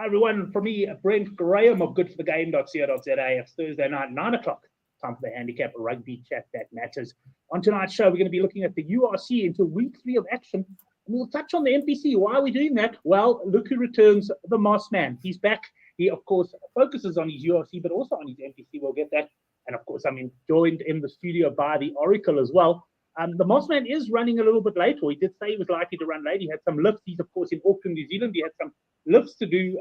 Hi everyone, from me, Brent Graham of goodforthegame.co.za. It's Thursday night, 9 o'clock. Time for the Handicap Rugby Chat That Matters. On tonight's show, we're going to be looking at the URC into week 3 of action. And we'll touch on the NPC. Why are we doing that? Well, look who returns, the Moss Man. He's back. He, of course, focuses on his URC, but also on his NPC. We'll get that. And, of course, I'm joined in the studio by the Oracle as well. The Moss Man is running a little bit late, or he did say he was likely to run late. He had some lifts. He's, of course, in Auckland, New Zealand. He had some lifts to do.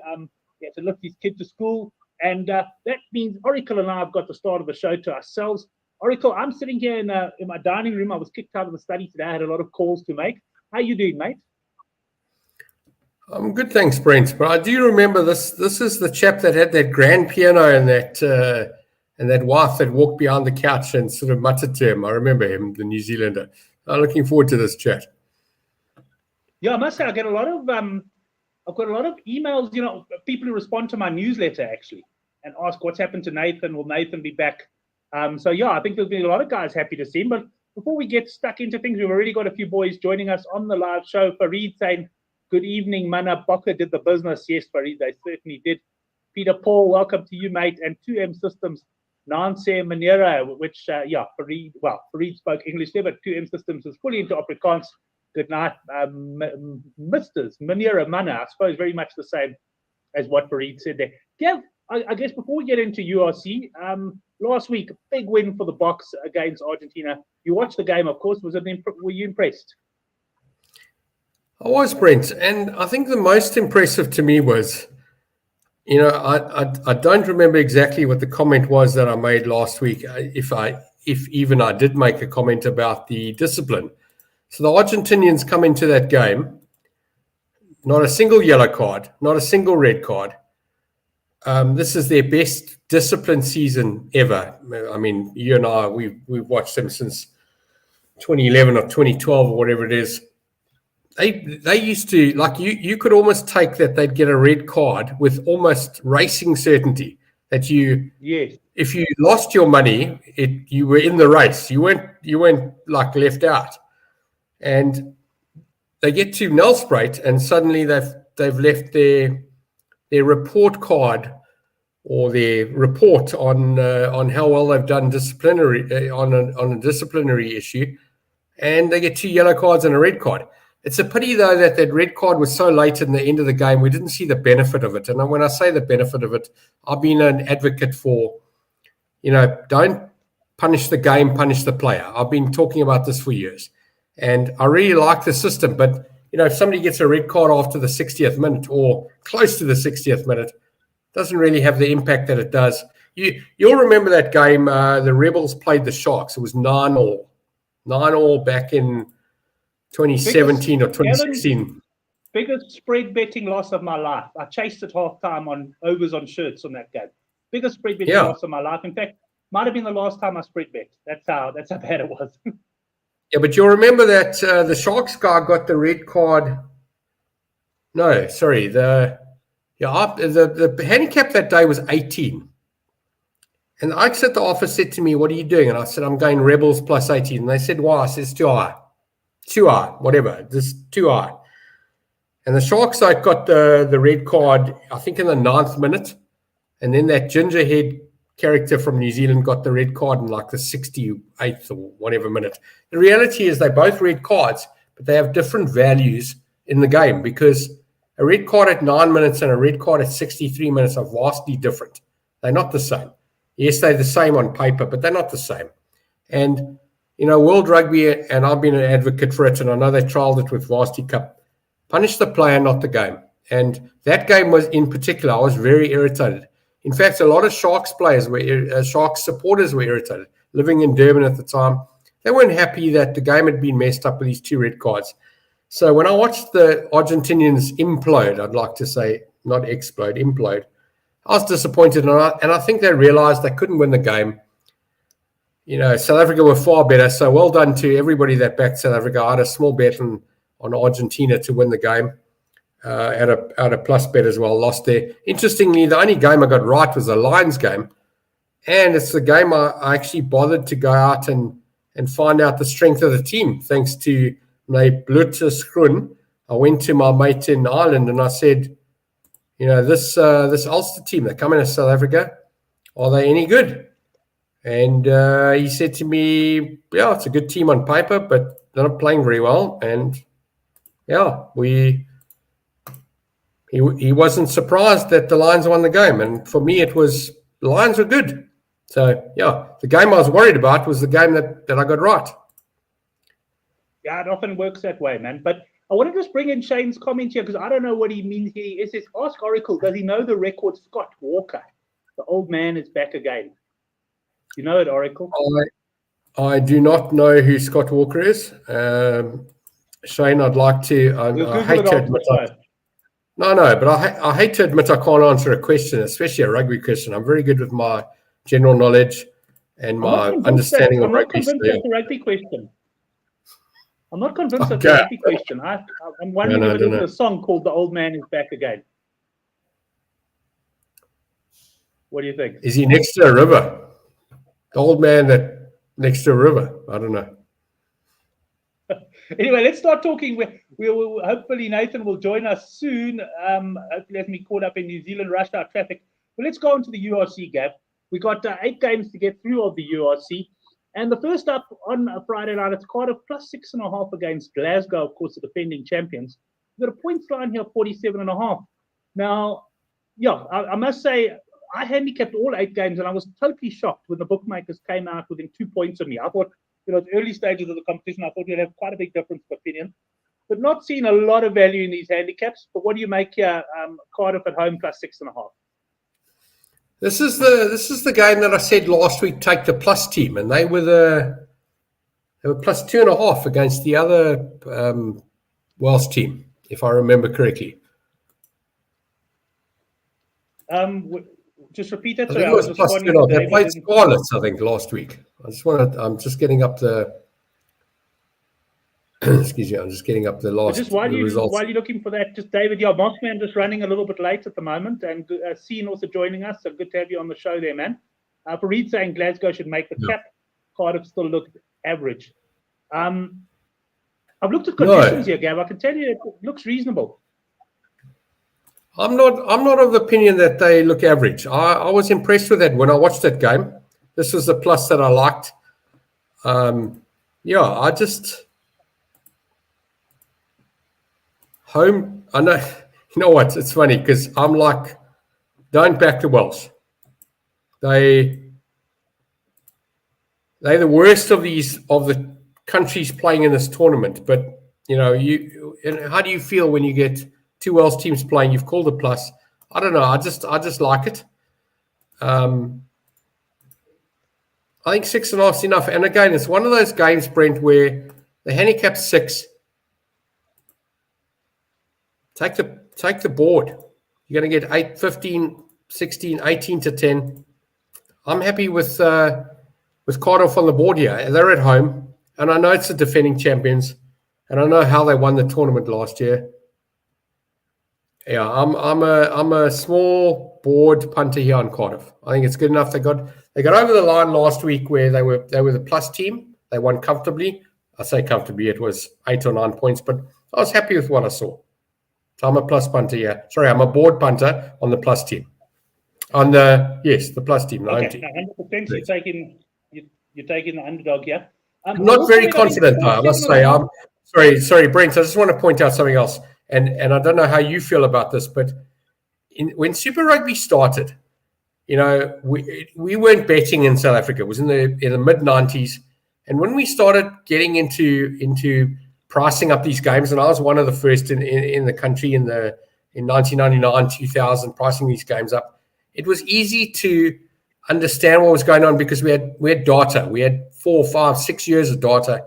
He had to lift his kid to school. And that means Oracle and I have got the start of the show to ourselves. Oracle, I'm sitting here in my dining room. I was kicked out of the study today. I had a lot of calls to make. How are you doing, mate? I'm good, thanks, Brent. But I do remember this. This is the chap that had that grand piano and that wife that walked behind the couch and sort of muttered to him. I remember him, the New Zealander. I'm looking forward to this chat. Yeah, I must say I get a lot of I've got a lot of emails. You know, people who respond to my newsletter actually and ask what's happened to Nathan. Will Nathan be back? So yeah, I think there'll be a lot of guys happy to see him. But before we get stuck into things, we've already got a few boys joining us on the live show. Farid saying, "Good evening, Mana. Bokke did the business." Yes, Farid, they certainly did. Peter Paul, welcome to you, mate. And 2M Systems, Nanse Manera, which, Farid spoke English there, but 2M Systems is fully into Afrikaans. Good night, Misters, Manera, Mana. I suppose very much the same as what Farid said there. Yeah, I guess before we get into URC, last week, big win for the Boks against Argentina. You watched the game, of course. Were you impressed? I was, Brent, and I think the most impressive to me was, you know, I don't remember exactly what the comment was that I made last week, if even I did make a comment about the discipline. So the Argentinians come into that game, not a single yellow card, not a single red card. This is their best disciplined season ever. I mean, you and I, we've watched them since 2011 or 2012 or whatever it is. They used to, like, you could almost take that they'd get a red card with almost racing certainty that yes, if you lost your money, you were in the race. You weren't like left out. And they get to Nelspruit and suddenly they've left their report card or their report on how well they've done disciplinary on a disciplinary issue, and they get 2 yellow cards and a red card. It's a pity, though, that red card was so late in the end of the game. We didn't see the benefit of it. And when I say the benefit of it, I've been an advocate for, you know, don't punish the game, punish the player. I've been talking about this for years. And I really like the system. But, you know, if somebody gets a red card after the 60th minute or close to the 60th minute, it doesn't really have the impact that it does. You'll remember that game, the Rebels played the Sharks. It was 9-9. 9-9 back in 2017 or 2016. Biggest spread betting loss of my life. I chased at halftime on overs on shirts on that game. Biggest spread betting loss of my life. In fact, might have been the last time I spread bet. That's how bad it was. Yeah, but you'll remember that the Sharks guy got the red card. No, sorry. The handicap that day was 18. And the Ikes at the office said to me, "What are you doing?" And I said, "I'm going Rebels plus 18. And they said, "Why?" I said, "It's too high. Too high, whatever. Just too high." And the Sharks side got the red card, I think, in the 9th minute. And then that gingerhead character from New Zealand got the red card in like the 68th or whatever minute. The reality is they're both red cards, but they have different values in the game because a red card at 9 minutes and a red card at 63 minutes are vastly different. They're not the same. Yes, they're the same on paper, but they're not the same. And, you know, World Rugby, and I've been an advocate for it, and I know they trialled it with Varsity Cup, punish the player, not the game. And that game was, in particular, I was very irritated. In fact, a lot of Sharks players Sharks supporters were irritated. Living in Durban at the time, they weren't happy that the game had been messed up with these 2 red cards. So when I watched the Argentinians implode, I'd like to say, not explode, implode, I was disappointed. And I think they realized they couldn't win the game. You know, South Africa were far better. So well done to everybody that backed South Africa. I had a small bet on Argentina to win the game. At a plus bet as well, lost there. Interestingly, the only game I got right was the Lions game. And it's the game I actually bothered to go out and find out the strength of the team. Thanks to my Bluttersgroen. I went to my mate in Ireland and I said, this Ulster team that come into South Africa, are they any good? And he said to me, yeah, it's a good team on paper, but they're not playing very well. And yeah, he wasn't surprised that the Lions won the game. And for me, it was the Lions were good. So yeah, the game I was worried about was the game that I got right. Yeah, it often works that way, man. But I want to just bring in Shane's comment here because I don't know what he means here. It says, ask Oracle, does he know the record Scott Walker? The old man is back again. You know it, Oracle? I do not know who Scott Walker is. Shane, I'd like to. I hate to admit. But I hate to admit I can't answer a question, especially a rugby question. I'm very good with my general knowledge and my understanding of rugby. I'm not convinced that's a rugby question. I'm not convinced that's a rugby question. I'm wondering if there's a song called "The Old Man Is Back Again." What do you think? Is he next to a river? The old man that next to a river. I don't know. Anyway, let's start talking. We will hopefully Nathan will join us soon. Hopefully, as we caught up in New Zealand, rush hour traffic. But let's go into the URC, Gav. We got 8 games to get through of the URC, and the first up on a Friday night, it's Cardiff plus 6.5 against Glasgow, of course, the defending champions. We've got a points line here of 47.5. Now, yeah, I must say, I handicapped all 8 games, and I was totally shocked when the bookmakers came out within 2 points of me. I thought, the early stages of the competition, I thought we'd have quite a big difference of opinion, but not seeing a lot of value in these handicaps. But what do you make here? Cardiff at home plus 6.5. This is the game that I said last week. Take the plus team, and they were plus 2.5 against the other Welsh team, if I remember correctly. Just repeat that. I think it was plus 2.5. They played Scarlets, I think, last week. I'm just getting up the. Excuse me, I'm just getting up the last. Just while you're looking for that, just David, Mossman just running a little bit late at the moment, and Sean also joining us. So good to have you on the show there, man. Fareed saying Glasgow should make the cap. Cardiff still looked average. I've looked at conditions here, Gav. I can tell you it looks reasonable. I'm not of the opinion that they look average. I was impressed with that when I watched that game. This was the plus that I liked. I just home. I know. You know what? It's funny because I'm like, don't back the Welsh. They're the worst of the countries playing in this tournament. But how do you feel when you get 2 Welsh teams playing? You've called a plus. I don't know. I just like it. I think 6.5 is enough. And again, it's one of those games, Brent, where the handicap 6. Take the board. You're going to get 8, 15, 16, 18 to 10. I'm happy with Cardiff on the board here. They're at home, and I know it's the defending champions, and I know how they won the tournament last year. Yeah, I'm a small board punter here on Cardiff. I think it's good enough. They got over the line last week where they were the plus team. They won comfortably. I say comfortably, it was 8 or 9 points, but I was happy with what I saw. So I'm a plus punter here. Sorry, I'm a board punter on the plus team. The plus team, 90. 100%. You're taking the underdog here. I'm not very confident, though, I must say. I'm sorry, Brent. I just want to point out something else. And I don't know how you feel about this, but when Super Rugby started, we weren't betting in South Africa. It was in the mid-90s. And when we started getting into pricing up these games, and I was one of the first in the country in 1999, 2000, pricing these games up, it was easy to understand what was going on because we had data. We had 4, 5, 6 years of data.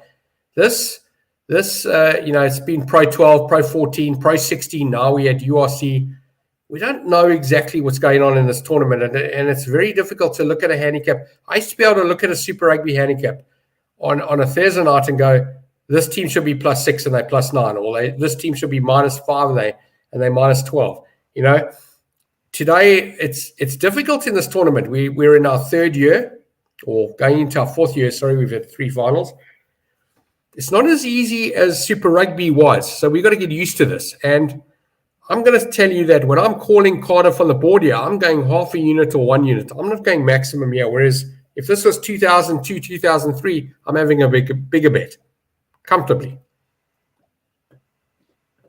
This it's been Pro 12, Pro 14, Pro 16. Now we had URC. We don't know exactly what's going on in this tournament, and it's very difficult to look at a handicap. I used to be able to look at a Super Rugby handicap on a Thursday night and go, this team should be plus 6 and they plus 9, or this team should be minus 5 and they minus 12. Today it's difficult in this tournament. We're in our 3rd year, or going into our 4th year. Sorry, we've had 3 finals. It's not as easy as Super Rugby was, so we've got to get used to this. And I'm going to tell you that when I'm calling Cardiff on the board here, I'm going half a unit or 1 unit. I'm not going maximum here. Whereas if this was 2002, 2003, I'm having a bigger bet comfortably.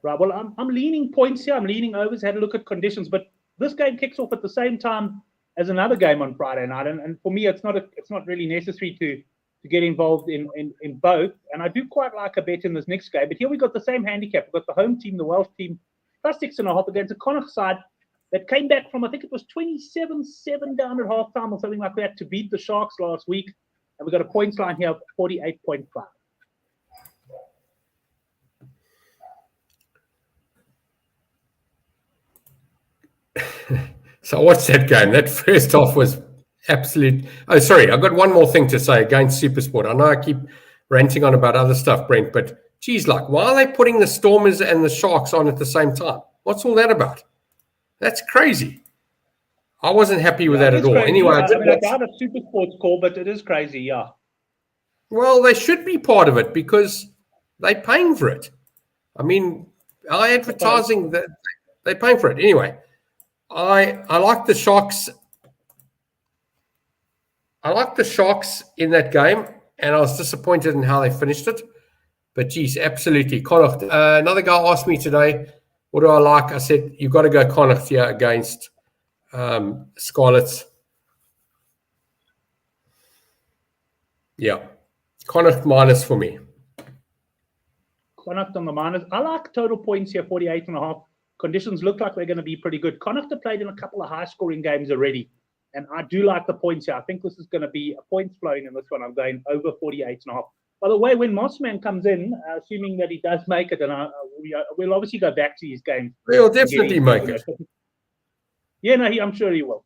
Right. Well, I'm leaning points here. I'm leaning overs. Had a look at conditions, but this game kicks off at the same time as another game on Friday night, and for me, it's not really necessary to get involved in both. And I do quite like a bet in this next game. But here we got the same handicap. We've got the home team, the Welsh team, plus 6.5 against a Connacht side that came back from, I think it was 27-7 down at halftime or something like that to beat the Sharks last week. And we've got a points line here of 48.5. So I watched that game. That first half was absolute. Oh, sorry. I've got one more thing to say against Supersport. I know I keep ranting on about other stuff, Brent, but geez, like, why are they putting the Stormers and the Sharks on at the same time? What's all that about? That's crazy. I wasn't happy with that at all. Crazy. Anyway, I doubt a Supersport's call, but it is crazy, yeah. Well, they should be part of it because they're paying for it. I mean, our advertising, they're paying for it. Anyway, I like the Sharks. I like the Sharks in that game, and I was disappointed in how they finished it. But geez, absolutely. Connacht. Another guy asked me today, what do I like? I said, you've got to go Connacht here against Scarlets. Yeah. Connacht minus for me. Connacht on the minus. I like total points here, 48.5. Conditions look like they're going to be pretty good. Connacht have played in a couple of high-scoring games already, and I do like the points here. I think this is going to be a points flowing in this one. I'm going over 48.5. By the way, when Mossman comes in, assuming that he does make it, and we'll obviously go back to his games. He'll definitely make it. Yeah, no, I'm sure he will.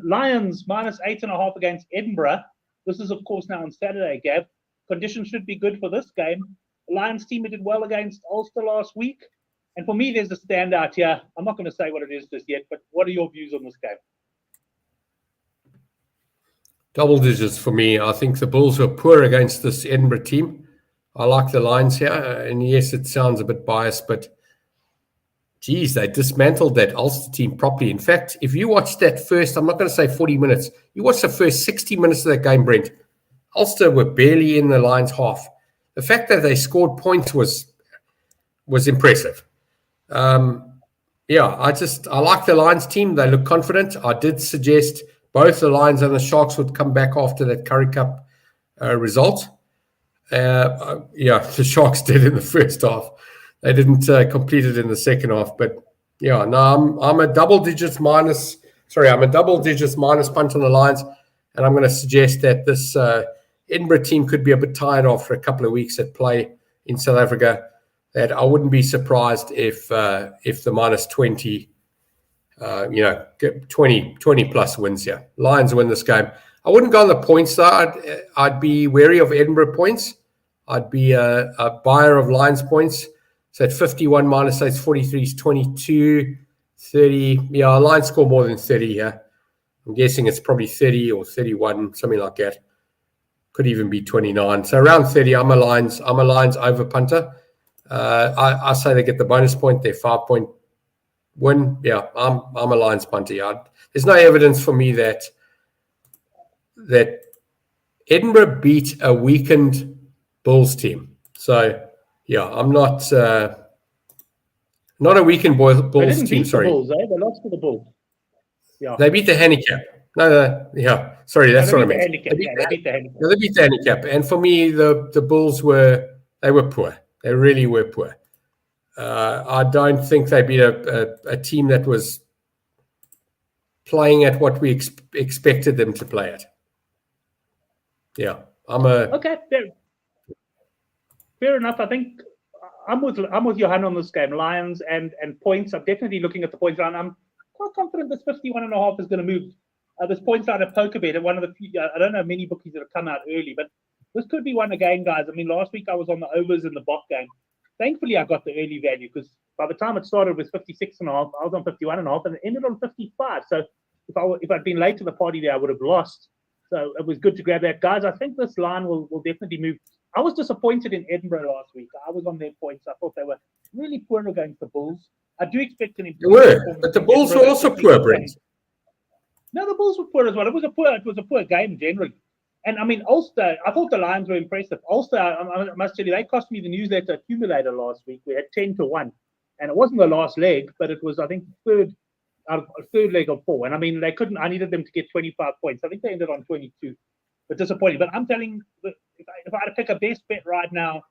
Lions minus 8.5 against Edinburgh. This is, of course, now on Saturday, Gav. Conditions should be good for this game. The Lions team did well against Ulster last week. And for me, there's a standout here. I'm not going to say what it is just yet, but what are your views on this game? Double digits for me. I think the Bulls were poor against this Edinburgh team. I like the Lions here. And yes, it sounds a bit biased, but geez, they dismantled that Ulster team properly. In fact, if you watch that first, I'm not going to say 40 minutes, you watch the first 60 minutes of that game, Brent, Ulster were barely in the Lions' half. The fact that they scored points was impressive. Yeah, I like the Lions team. They look confident. I did suggest both the Lions and the Sharks would come back after that Currie Cup result. Yeah, the Sharks did in the first half. They didn't complete it in the second half. But yeah, no, I'm a double digits minus punt on the Lions. And I'm going to suggest that this Edinburgh team could be a bit tired after a couple of weeks at play in South Africa. That I wouldn't be surprised if the minus 20, 20 plus wins here. Lions win this game. I wouldn't go on the points though. I'd be wary of Edinburgh points. I'd be a buyer of Lions points. So at 51 minus 8, 43 is 22, 30. Yeah, Lions score more than 30 here. I'm guessing it's probably 30 or 31, something like that. Could even be 29. So around 30, I'm a Lions over punter. I say they get the bonus point, their 5-point win. Yeah, I'm a Lions punter. Yeah. There's no evidence for me that Edinburgh beat a weakened Bulls team. So yeah, I'm not a weakened Bulls team. Sorry, the Bulls, They lost to the Bulls. Yeah, they beat the Handicap. Yeah. Sorry, that's what I meant. They beat the Handicap. They beat the Handicap, and for me, the Bulls were poor. They really were poor. I don't think they beat a team that was playing at what we expected them to play at. Yeah, okay. Fair enough. I think I'm with Johan on this game. Lions and points. I'm definitely looking at the points line. I'm quite confident this 51.5 is going to move. This points line at poker bet. One of the few, I don't know many bookies that have come out early, but this could be one again, guys. I mean, last week I was on the overs in the bot game. Thankfully, I got the early value because by the time it started with 56.5, I was on 51.5 and it ended on 55. So if I'd been late to the party there, I would have lost. So it was good to grab that. Guys, I think this line will definitely move. I was disappointed in Edinburgh last week. I was on their points. I thought they were really poor against the Bulls. I do expect an They improvement. were, but the Bulls were also poor, Brent. No, the Bulls were poor as well. It was a poor game generally. And I mean, Ulster, I thought the Lions were impressive. Ulster, I must tell you, they cost me the newsletter accumulator last week. We had 10-1. And it wasn't the last leg, but it was, I think, third leg of 4. And I mean, I needed them to get 25 points. I think they ended on 22. But disappointing. But I'm telling you, if I had to pick a best bet right now,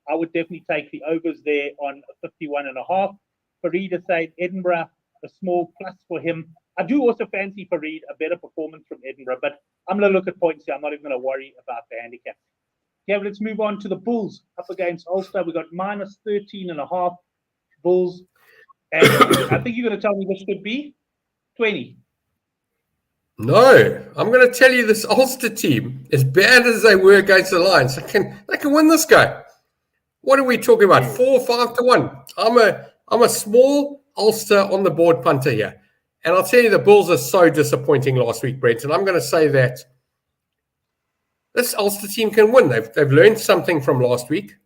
I would definitely take the overs there on 51.5. Fareed has said Edinburgh, a small plus for him. I do also fancy Fareed a better performance from Edinburgh, but I'm going to look at points here. I'm not even going to worry about the handicap. Okay, let's move on to the Bulls up against Ulster. We got minus 13.5 Bulls. And I think you're going to tell me this could be 20. No, I'm going to tell you this Ulster team, as bad as they were against the Lions, they can win this game. What are we talking about? 4-5-1. I'm a small Ulster on the board punter here. And I'll tell you, the Bulls are so disappointing last week, Brent. And I'm going to say that this Ulster team can win. They've learned something from last week.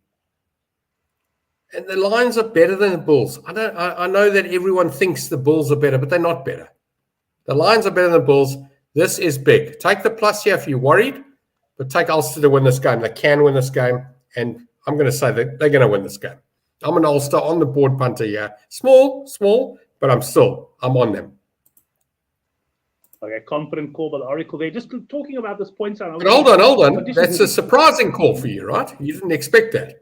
And the Lions are better than the Bulls. I know that everyone thinks the Bulls are better, but they're not better. The Lions are better than the Bulls. This is big. Take the plus here if you're worried, but take Ulster to win this game. They can win this game. And I'm going to say that they're going to win this game. I'm an Ulster on the board punter here. Small, but I'm on them. Okay, confident call by the Oracle there. Just talking about this point. But hold on. That's a surprising call for you, right? You didn't expect that.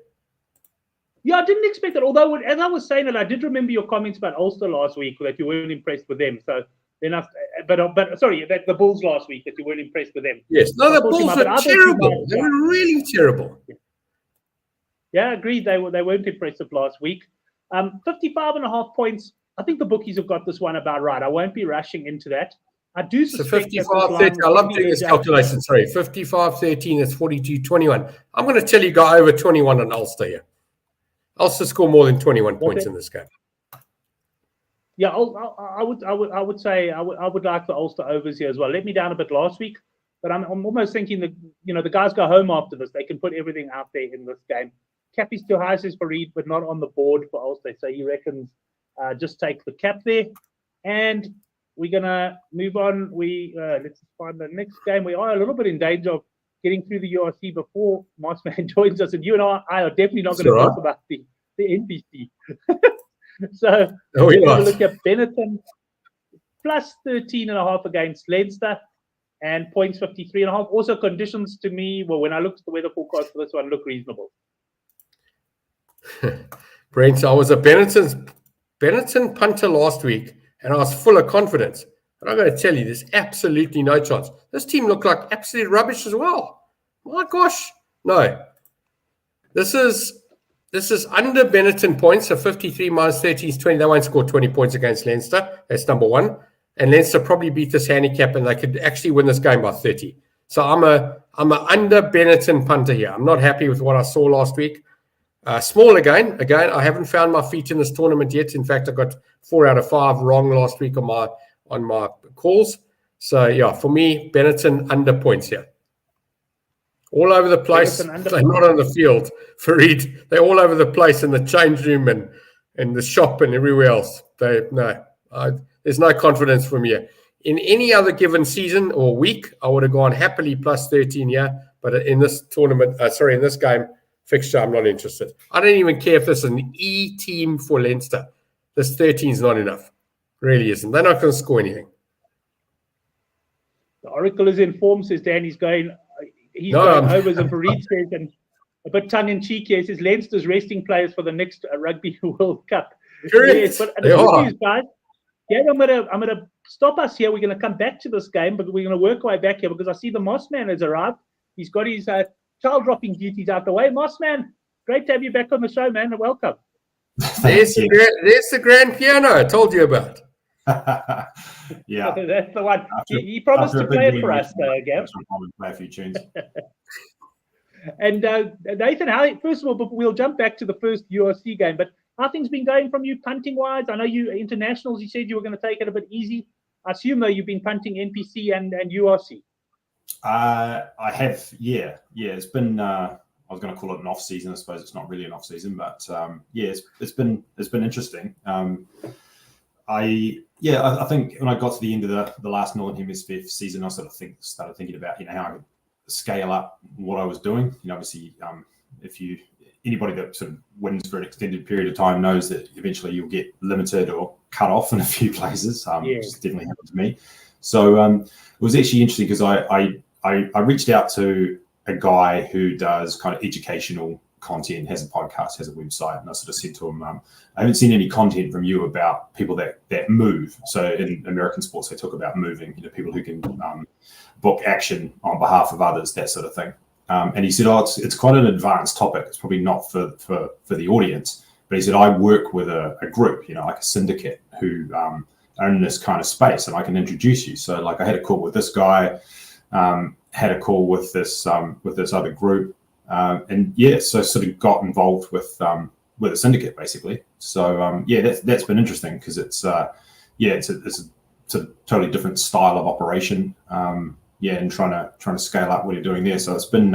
Yeah, I didn't expect it. Although, as I was saying it, I did remember your comments about Ulster last week that you weren't impressed with them. So then, sorry, that the Bulls last week that you weren't impressed with them. Yes, no, the Bulls were terrible. They were really terrible. Yeah, agreed. They weren't impressive last week. 55.5 points. I think the bookies have got this one about right. I won't be rushing into that. I do suspect 55-13. I love doing this calculation. Sorry, 55-13. It's 42-21. I'm going to tell you, go over 21 on Ulster here. Ulster score more than 21 points in this game. Yeah, I would say I would like the Ulster overs here as well. Let me down a bit last week, but I'm almost thinking that the guys go home after this. They can put everything out there in this game. Cap is too high, says Fareed, but not on the board for Ulster. So he reckons just take the cap there. And we're gonna move on. Let's find the next game. We are a little bit in danger of getting through the URC before Mossman joins us, and you and I are definitely not going to talk about the NPC. So we're going to look at Benetton plus 13.5 against Leinster and points 53.5. Also, conditions to me, well, when I looked at the weather forecast for this one, look reasonable. Brent, I was a Benetton punter last week, and I was full of confidence. But I'm going to tell you, there's absolutely no chance. This team looked like absolute rubbish as well. My gosh, no. This is under Benetton points, so 53 minus 13 is 20. They won't score 20 points against Leinster. That's number one. And Leinster probably beat this handicap, and they could actually win this game by 30. So I'm a under Benetton punter here. I'm not happy with what I saw last week. Small again, I haven't found my feet in this tournament yet. In fact, I got 4 out of 5 wrong last week on my calls. So yeah, for me, Benetton under points here. All over the place. They're not on the field. Fareed, they're all over the place in the change room and the shop and everywhere else. There's no confidence from here. In any other given season or week, I would have gone happily plus 13 here. But in this tournament, in this game fixture, I'm not interested. I don't even care if this is an E team for Leinster. This 13 is not enough. Really isn't. They're not going to score anything. The Oracle is informed, says Dan. He's going over the Fareed says, and a bit tongue-in-cheek here, he says Leinster's resting players for the next Rugby World Cup. Correct. Yes, but the good news, guys, yeah, I'm gonna stop us here. We're gonna come back to this game, but we're gonna work our way back here because I see the Mossman has arrived. He's got his child dropping duties out the way. Mossman, great to have you back on the show, man. Welcome. There's the grand piano I told you about. Yeah, that's the one. He promised to play it for us, Gav. Play a few tunes. And Nathan, first of all, we'll jump back to the first URC game. But how things been going from you punting wise? I know you internationals. You said you were going to take it a bit easy. I assume though you've been punting NPC and URC. I have, yeah. It's been I was going to call it an off season. I suppose it's not really an off season, but it's been interesting. I think when I got to the end of the last Northern Hemisphere season, I sort of started thinking about how I could scale up what I was doing. Obviously, if anybody that sort of wins for an extended period of time knows that eventually you'll get limited or cut off in a few places. Which definitely happened to me. So it was actually interesting because I reached out to a guy who does kind of educational content, has a podcast, has a website, and I sort of said to him, I haven't seen any content from you about people that move. So in American sports, they talk about moving, people who can book action on behalf of others, that sort of thing. And he said, it's quite an advanced topic. It's probably not for the audience, but he said, I work with a group, like a syndicate who are in this kind of space, and I can introduce you. So like I had a call with this guy, had a call with this other group, so sort of got involved with a syndicate basically. So that's been interesting because it's a totally different style of operation. And trying to scale up what you're doing there. So it's been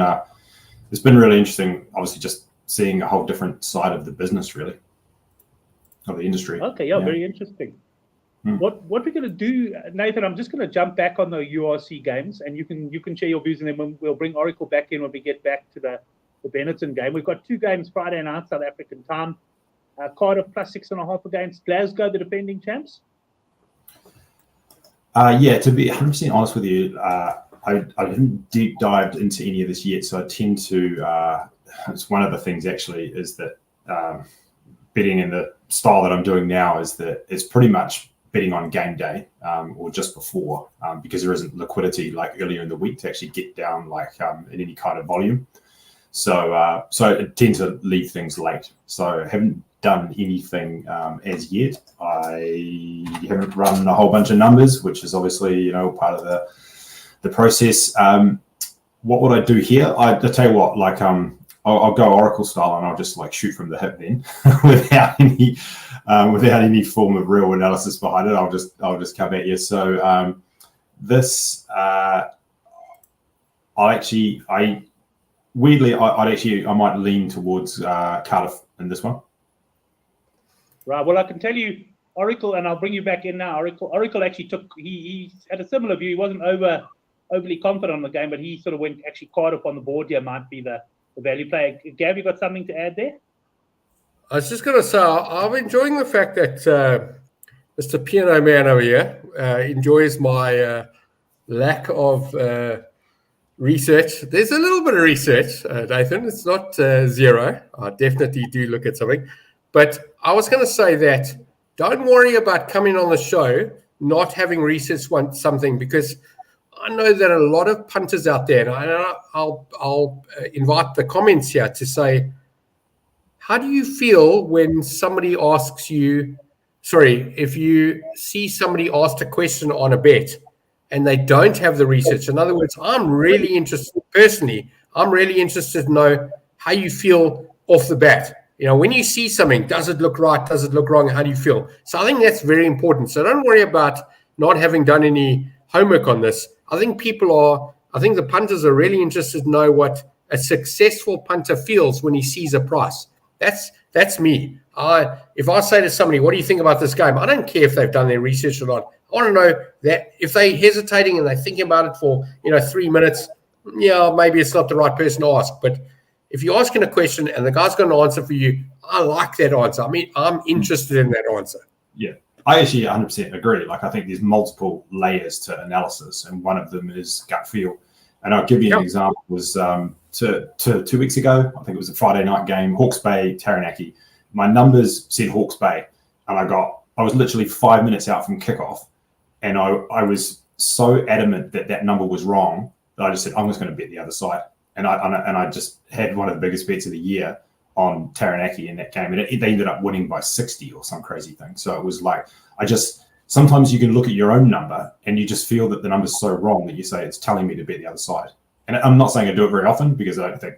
really interesting. Obviously, just seeing a whole different side of the business, really, of the industry. Okay, very interesting. What we're going to do, Nathan, I'm just going to jump back on the URC games, and you can share your views, and then we'll bring Oracle back in when we get back to the Benetton game. We've got 2 games Friday night, South African time. Cardiff +6.5 against Glasgow, the defending champs. To be 100% honest with you, I haven't deep dived into any of this yet. So I tend to, it's one of the things actually is that betting in the style that I'm doing now is that it's pretty much betting on game day or just before because there isn't liquidity like earlier in the week to actually get down in any kind of volume. So I tend to leave things late. So I haven't done anything as yet. I haven't run a whole bunch of numbers, which is obviously part of the process. What would I do here? I tell you what, I'll go Oracle style and I'll just shoot from the hip then, without any form of real analysis behind it. I'll just come at you. So this I might lean towards Cardiff in this one. Right. Well, I can tell you, Oracle, and I'll bring you back in now. Oracle actually he had a similar view. He wasn't overly confident on the game, but he sort of went actually Cardiff on the board here might be the value play. Gav, you got something to add there? I was just going to say, I'm enjoying the fact that Mr. Piano Man over here enjoys my lack of research. There's a little bit of research, Nathan. It's not zero. I definitely do look at something. But I was going to say that don't worry about coming on the show not having researched something, because I know that a lot of punters out there, and I'll invite the comments here to say, how do you feel when somebody asks you, if you see somebody asked a question on a bet and they don't have the research? In other words, I'm really interested to know how you feel off the bat. When you see something, does it look right? Does it look wrong? How do you feel? So I think that's very important. So don't worry about not having done any homework on this. I think the punters are really interested to know what a successful punter feels when he sees a price. That's me. If I say to somebody, what do you think about this game? I don't care if they've done their research or not. I want to know that if they're hesitating and they're thinking about it for 3 minutes, maybe it's not the right person to ask. But if you're asking a question and the guy's got an answer for you, I like that answer. I mean, I'm interested in that answer. Yeah, I actually 100% agree. I think there's multiple layers to analysis, and one of them is gut feel. And I'll give you an example. It was 2 weeks ago, I think it was a Friday night game, Hawke's Bay, Taranaki. My numbers said Hawke's Bay, and I was literally 5 minutes out from kickoff, and I was so adamant that number was wrong that I just said, I'm just going to bet the other side. And I just had one of the biggest bets of the year on Taranaki in that game, and they ended up winning by 60 or some crazy thing. So it was sometimes you can look at your own number and you just feel that the number's so wrong that you say it's telling me to bet the other side. And I'm not saying I do it very often because I don't think,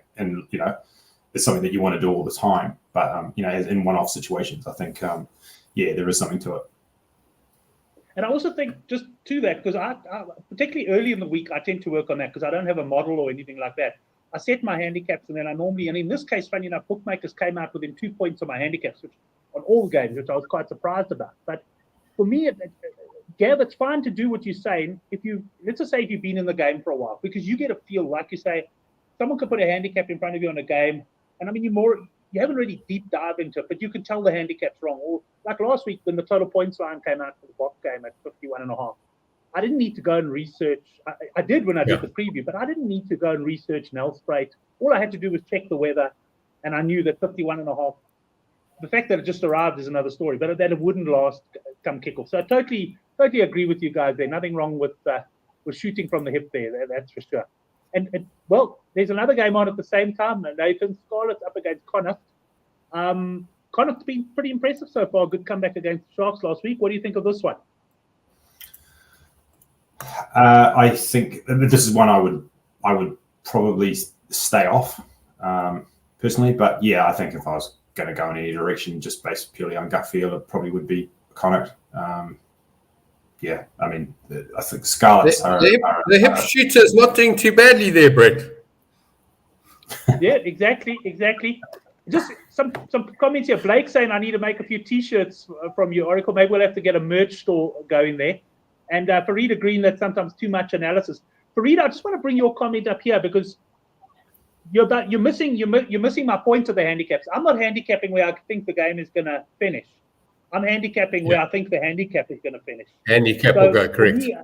it's something that you want to do all the time. But as in one-off situations, I think there is something to it. And I also think just to that, because I particularly early in the week, I tend to work on that because I don't have a model or anything like that. I set my handicaps, and then I normally, and in this case, funny enough, bookmakers came out within 2 points of my handicaps, which on all games, which I was quite surprised about. But for me, Gav, it's fine to do what you're saying. Let's just say if you've been in the game for a while, because you get a feel, like you say, someone could put a handicap in front of you on a game, and I mean, you haven't really deep dive into it, but you can tell the handicap's wrong. Or like last week when the total points line came out for the box game at 51.5. I didn't need to go and research. I did when I did the preview, but I didn't need to go and research Nelspruit. All I had to do was check the weather, and I knew that 51.5. The fact that it just arrived is another story, but that it wouldn't last come kickoff. So I totally agree with you guys there. Nothing wrong with shooting from the hip there. That's for sure. And well, there's another game on at the same time. Nathan Scarlett's up against Connacht. Connacht's been pretty impressive so far. Good comeback against the Sharks last week. What do you think of this one? I think this is one I would probably stay off personally. But yeah, I think if I was going to go in any direction, just based purely on gut feel, it probably would be Connacht. Yeah, I mean, I think Scarlets the hip shooter's not doing too badly there, Brent. Yeah, exactly. Just some comments here. Blake saying I need to make a few T-shirts from you, Oracle. Maybe we'll have to get a merch store going there. And Farida Green, that's sometimes too much analysis. Farida, I just want to bring your comment up here because you're missing my point of the handicaps. I'm not handicapping where I think the game is going to finish. I'm handicapping where I think the handicap is going to finish. Handicap will go correct. Me,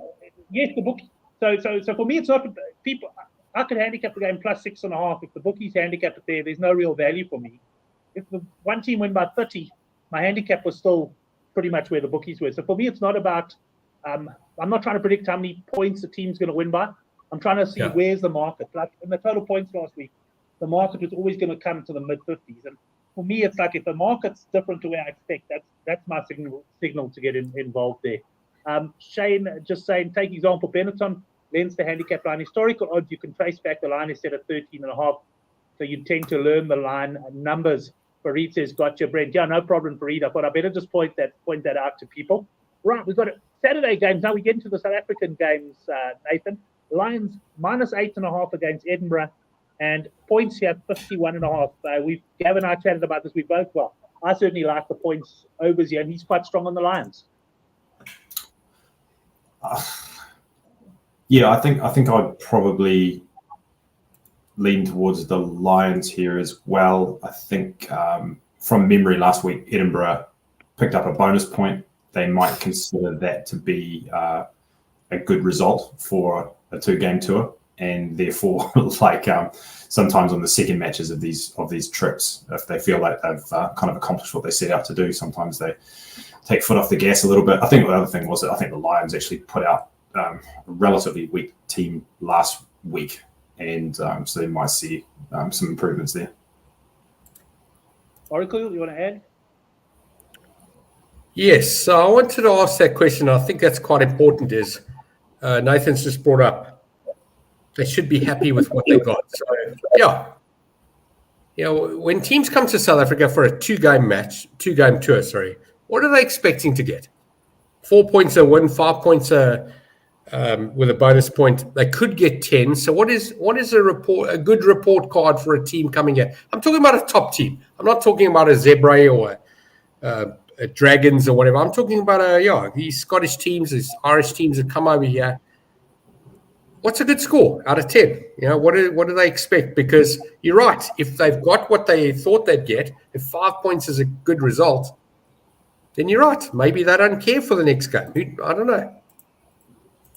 yes, the book. So for me, it's not people. I could handicap the game plus 6.5. If the bookies handicap it there's no real value for me. If the one team win by 30, my handicap was still pretty much where the bookies were. So for me, it's not about. I'm not trying to predict how many points the team's going to win by. I'm trying to see where's the market. Like in the total points last week, the market was always going to come to the mid-50s. And for me, it's like if the market's different to where I expect, that's my signal to get involved there. Shane just saying, take example, Benetton, Leinster handicap line. Historical odds, you can trace back the line is set at 13.5. So you tend to learn the line numbers. Farid says, gotcha, Brent. Yeah, no problem, Farid. I thought I better just point that out to people. Right, we've got Saturday games. Now we get into the South African games, Nathan. Lions minus 8.5 against Edinburgh, and points here 51.5. Gavin and I chatted about this. I certainly like the points overs here, and he's quite strong on the Lions. Yeah, I think I'd probably lean towards the Lions here as well. I think from memory last week, Edinburgh picked up a bonus point. They might consider that to be a good result for a 2-game tour, and therefore, sometimes on the second matches of these trips, if they feel like they've kind of accomplished what they set out to do, sometimes they take foot off the gas a little bit. I think the other thing was that I think the Lions actually put out a relatively weak team last week, and so they might see some improvements there. Oracle, you want to add? Yes, so I wanted to ask that question. I think that's quite important. Is Nathan's just brought up, they should be happy with what they got. So when teams come to South Africa for a 2-game tour, what are they expecting to get? 4 points a win, 5 points with a bonus point. They could get 10. So what is a good report card for a team coming here? I'm talking about a top team. I'm not talking about a Zebra or a Dragons or whatever. I'm talking about these Scottish teams, these Irish teams that come over here. What's a good score out of 10? What do they expect? Because you're right. If they've got what they thought they'd get, if 5 points is a good result, then you're right. Maybe they don't care for the next game. I don't know.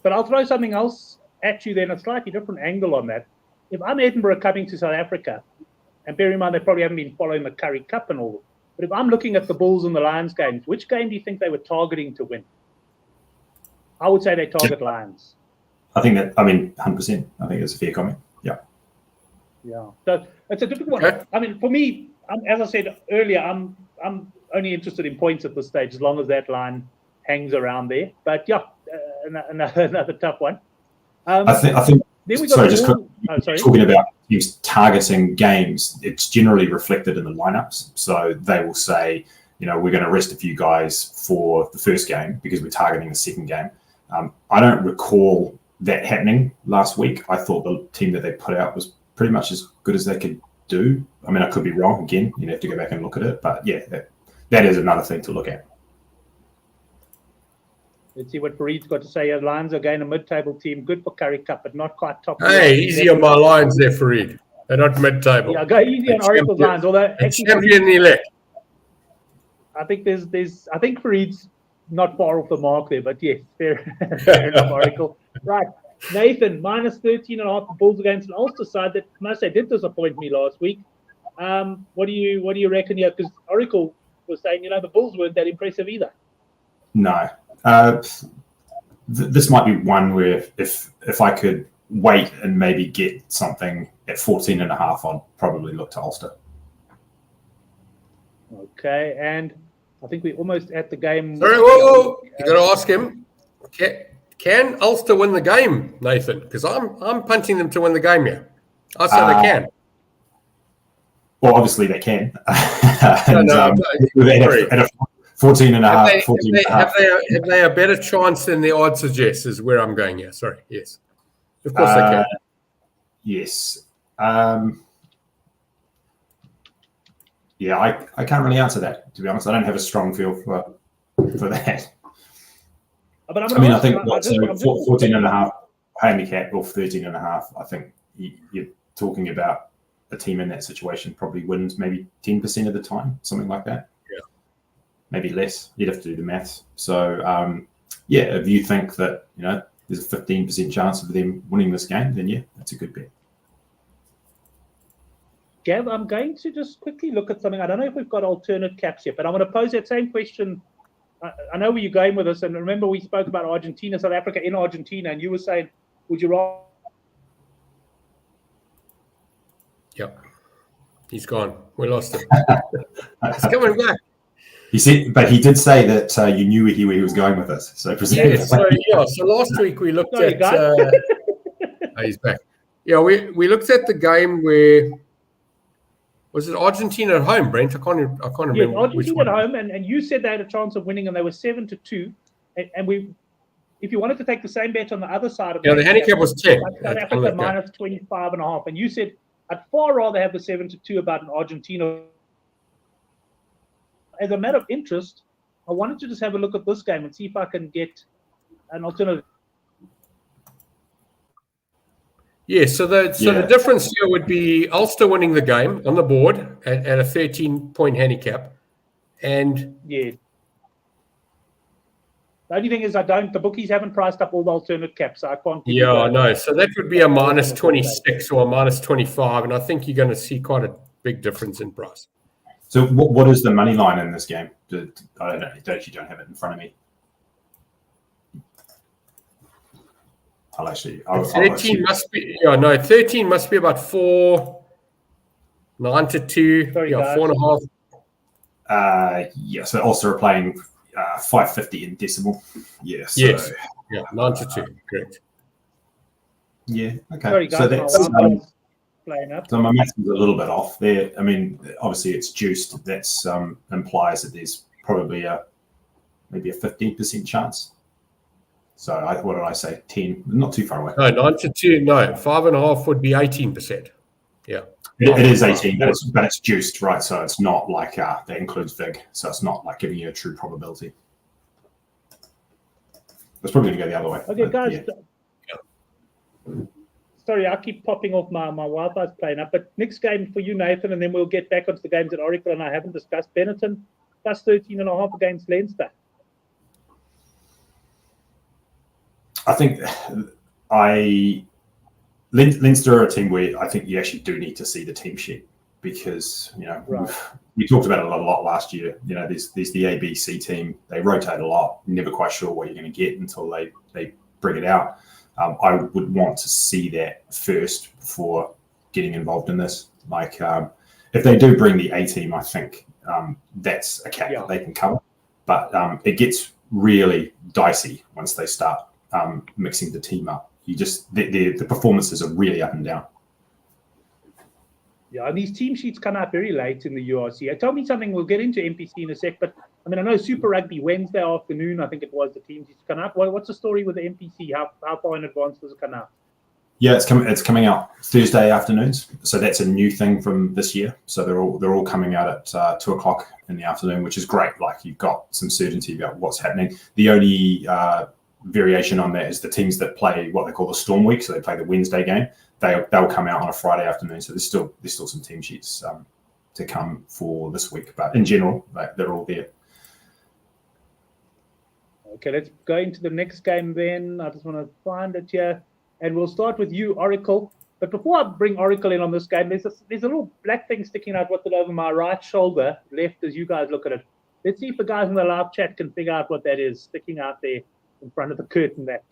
But I'll throw something else at you then, a slightly different angle on that. If I'm Edinburgh coming to South Africa, and bear in mind they probably haven't been following the Curry Cup and all, but if I'm looking at the Bulls and the Lions games, which game do you think they were targeting to win? I would say they target Lions. I think 100%. I think it's a fair comment. Yeah. Yeah. So it's a difficult one. I mean, for me, as I said earlier, I'm only interested in points at this stage, as long as that line hangs around there. But yeah, another tough one. I think. Then we got talking about teams targeting games, it's generally reflected in the lineups. So they will say, we're going to rest a few guys for the first game because we're targeting the second game. I don't recall that happening last week. I thought the team that they put out was pretty much as good as they could do. I mean, I could be wrong again. You have to go back and look at it, but yeah, that is another thing to look at. Let's see what Fareed's got to say. Lions are again a mid-table team, good for Currie Cup, but not quite top. Hey, easy on my Lions there, Fareed. They're not mid-table. Yeah, go easy on Oracle's Lions. Although actually, champion elect. I think I think Fareed's not far off the mark there, but yes, fair enough, Oracle. Right, Nathan, minus 13.5 the Bulls against an Ulster side that I must say did disappoint me last week. What do you reckon here? Because Oracle was saying, the Bulls weren't that impressive either. No. This might be one where if I could wait and maybe get something at 14.5, I'd probably look to Ulster. Okay, and I think we're almost at the game. Sorry, whoa. You got to ask him. Can Ulster win the game, Nathan? Because I'm punting them to win the game here. I say they can. Well, obviously they can. At a 14.5. Have they a better chance than the odds suggest? Is where I'm going here. Sorry. Yes. Of course they can. Yes. Yeah, I can't really answer that, to be honest. I don't have a strong feel for that. But I think 14.5 handicap or 13.5. I think you're talking about a team in that situation probably wins maybe 10% of the time, something like that. Yeah, maybe less. You'd have to do the maths. So if you think that there's a 15% chance of them winning this game, then yeah, that's a good bet. Gav, I'm going to just quickly look at something. I don't know if we've got alternate caps yet, but I'm going to pose that same question. I know where you're going with this, and remember we spoke about Argentina, South Africa in Argentina, and you were saying, would you rather? Yep. He's gone. We lost him. He's coming back. He said, but he did say that you knew where he was going with this. So so last week we looked at. He's back. Yeah, we looked at the game where. Was it Argentina at home, Brent? I can't remember. Yes, Argentina at home, and you said they had a chance of winning, and they were 7-2. And if you wanted to take the same bet on the other side of the handicap was 10. South Africa minus 25.5, and you said I'd far rather have the 7-2 about an Argentina. As a matter of interest, I wanted to just have a look at this game and see if I can get an alternative. Yeah, so the difference here would be Ulster winning the game on the board at a 13-point handicap. And yeah. The only thing is the bookies haven't priced up all the alternate caps, so I can't. Yeah, I know. So that would be a minus 26 or a minus 25, and I think you're going to see quite a big difference in price. So what is the money line in this game? I actually don't have it in front of me. 13 must be 13 must be about 4, 9-2. Sorry, 4.5. So also we're playing 550 in decimal. Yeah. So, yes. Yeah, 9-2. Correct. Yeah. Okay. Sorry, guys, so that's playing up. So my math is a little bit off there. I mean, obviously it's juiced. That's implies that there's probably maybe a 15% chance. So what did I say? 10? Not too far away. No, 9-2. No, 5.5 would be 18%. Yeah. It is 18, but it's juiced, right? So it's not like that includes VIG. So it's not like giving you a true probability. It's probably going to go the other way. Okay, guys. Yeah. Sorry, I keep popping off my Wi-Fi's playing up. But next game for you, Nathan, and then we'll get back onto the games that Oracle and I haven't discussed. Benetton plus 13.5 against Leinster. I think Leinster are a team where I think you actually do need to see the team sheet because we talked about it a lot last year. There's the ABC team. They rotate a lot. You're never quite sure what you're going to get until they bring it out. I would want to see that first before getting involved in this. Like if they do bring the A team, I think that's a cap that they can cover. But it gets really dicey once they start mixing the team up. The performances are really up and down. Yeah, and these team sheets come out very late in the URC. Tell me something. We'll get into NPC in a sec, but I mean, I know Super Rugby Wednesday afternoon. I think it was the team sheets come out. What's the story with the NPC? How far in advance does it come out? Yeah, it's coming out Thursday afternoons. So that's a new thing from this year. So they're all coming out at 2:00 in the afternoon, which is great. Like you've got some certainty about what's happening. The only variation on that is the teams that play what they call the Storm Week. So they play the Wednesday game. They'll come out on a Friday afternoon. So there's still some team sheets to come for this week. But in general, they're all there. Okay, let's go into the next game then. I just want to find it here. And we'll start with you, Oracle. But before I bring Oracle in on this game, there's a little black thing sticking out over my right shoulder, left as you guys look at it. Let's see if the guys in the live chat can figure out what that is sticking out there in front of the curtain. That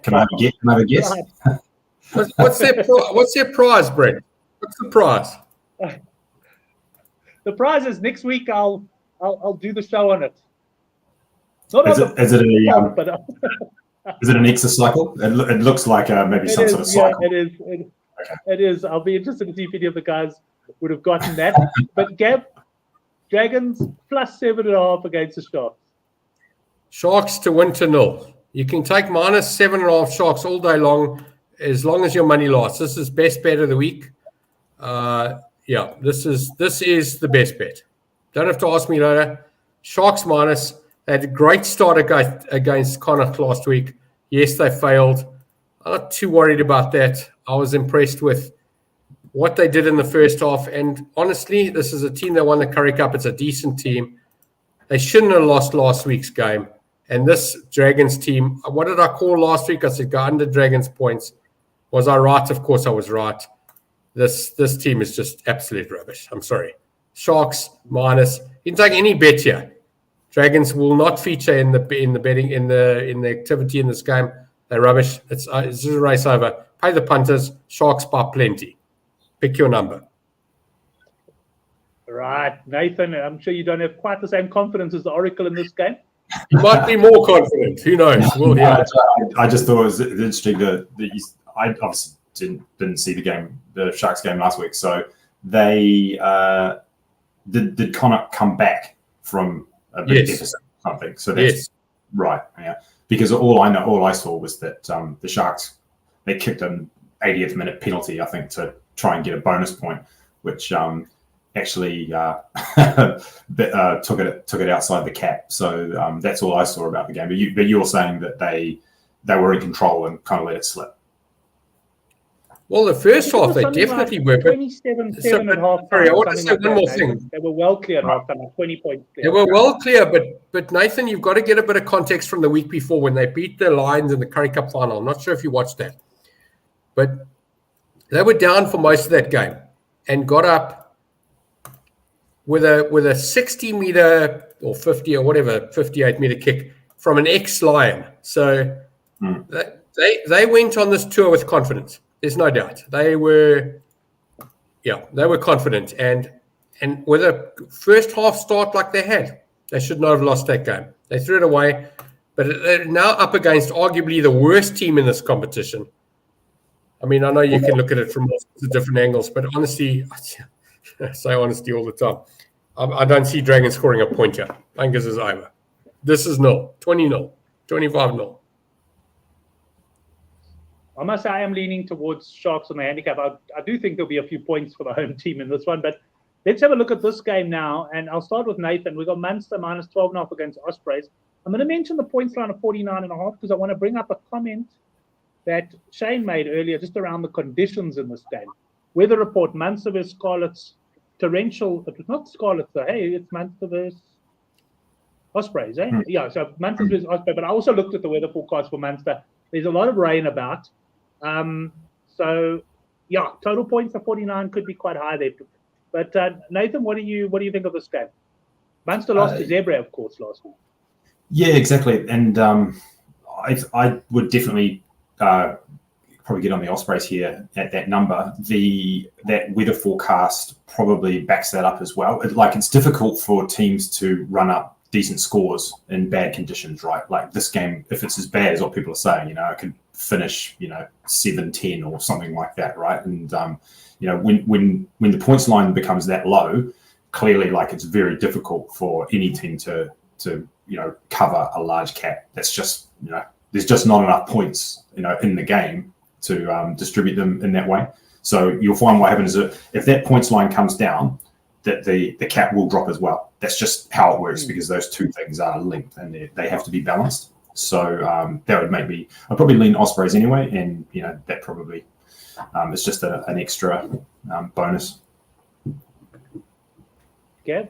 Can I have a guess? Right. What's their prize, Brent? What's the prize? The prize is next week. I'll do the show on it. Is it an exocycle? It looks like maybe some sort of cycle. It is. I'll be interested to see if any of the guys would have gotten that. But Gab, Dragons plus 7.5 against the Sharks. Sharks to win to 0. You can take minus 7.5 Sharks all day long as your money lasts. This is best bet of the week. This is the best bet. Don't have to ask me later. Sharks minus. They had a great start against Connacht last week. Yes, they failed. I'm not too worried about that. I was impressed with what they did in the first half. And honestly, this is a team that won the Currie Cup. It's a decent team. They shouldn't have lost last week's game. And this Dragons team, what did I call last week? I said go under Dragons points. Was I right? Of course I was right. This team is just absolute rubbish. I'm sorry. Sharks minus. You can take any bet here. Dragons will not feature in the betting in the activity in this game. They're rubbish. It's just a race over. Pay the punters. Sharks by plenty. Pick your number. Right, Nathan. I'm sure you don't have quite the same confidence as the Oracle in this game. You might be more confident. Who knows? We'll hear. I just thought it was interesting that I obviously didn't see the Sharks game last week. So they did Connacht come back from a big deficit or something. So that's right. Yeah. Because all I saw was that the Sharks, they kicked an 80th minute penalty, I think, to try and get a bonus point, which actually took it outside the cap. So that's all I saw about the game. But you were saying that they were in control and kind of let it slip. Well, the first half, they definitely were. 27-7 at half. Sorry, I want to say one more thing. They were well clear at half time, 20 points clear. They were well clear, but Nathan, you've got to get a bit of context from the week before when they beat the Lions in the Currie Cup final. I'm not sure if you watched that. But they were down for most of that game and got up with a 60-meter or 50 or whatever, 58-meter kick from an ex-Lion. So they went on this tour with confidence. There's no doubt. They were confident. And with a first half start like they had, they should not have lost that game. They threw it away, but they're now up against arguably the worst team in this competition. I mean, I know you can look at it from lots of different angles, but honestly, I say honesty all the time. I don't see Dragons scoring a point here. I think this is over. This is 0, 20-0, 25-0. I must say I am leaning towards Sharks on the handicap. I do think there'll be a few points for the home team in this one, but let's have a look at this game now, and I'll start with Nathan. We've got Munster minus 12.5 against Ospreys. I'm going to mention the points line of 49.5 because I want to bring up a comment that Shane made earlier just around the conditions in this game. Weather report, Munster versus Scarlets, torrential, it was not Scarlets, so hey, it's Munster versus Ospreys, eh? Yeah, so Munster versus Ospreys, but I also looked at the weather forecast for Munster. There's a lot of rain about. So, yeah, total points of 49 could be quite high there. But Nathan, what do you think of this game? Munster lost to Zebra, of course, last week. Yeah, exactly. And I would definitely probably get on the Ospreys here at that number. That weather forecast probably backs that up as well. It's difficult for teams to run up decent scores in bad conditions, right? Like this game, if it's as bad as what people are saying, it could finish, 7-10 or something like that, right? And when the points line becomes that low, clearly, it's very difficult for any team to cover a large cap. That's just, there's just not enough points, in the game distribute them in that way. So you'll find what happens is if that points line comes down, that the cap will drop as well. That's just how it works because those two things are linked and they have to be balanced. So that would make me. I'd probably lean Ospreys anyway, and that probably is just an extra bonus. Yeah.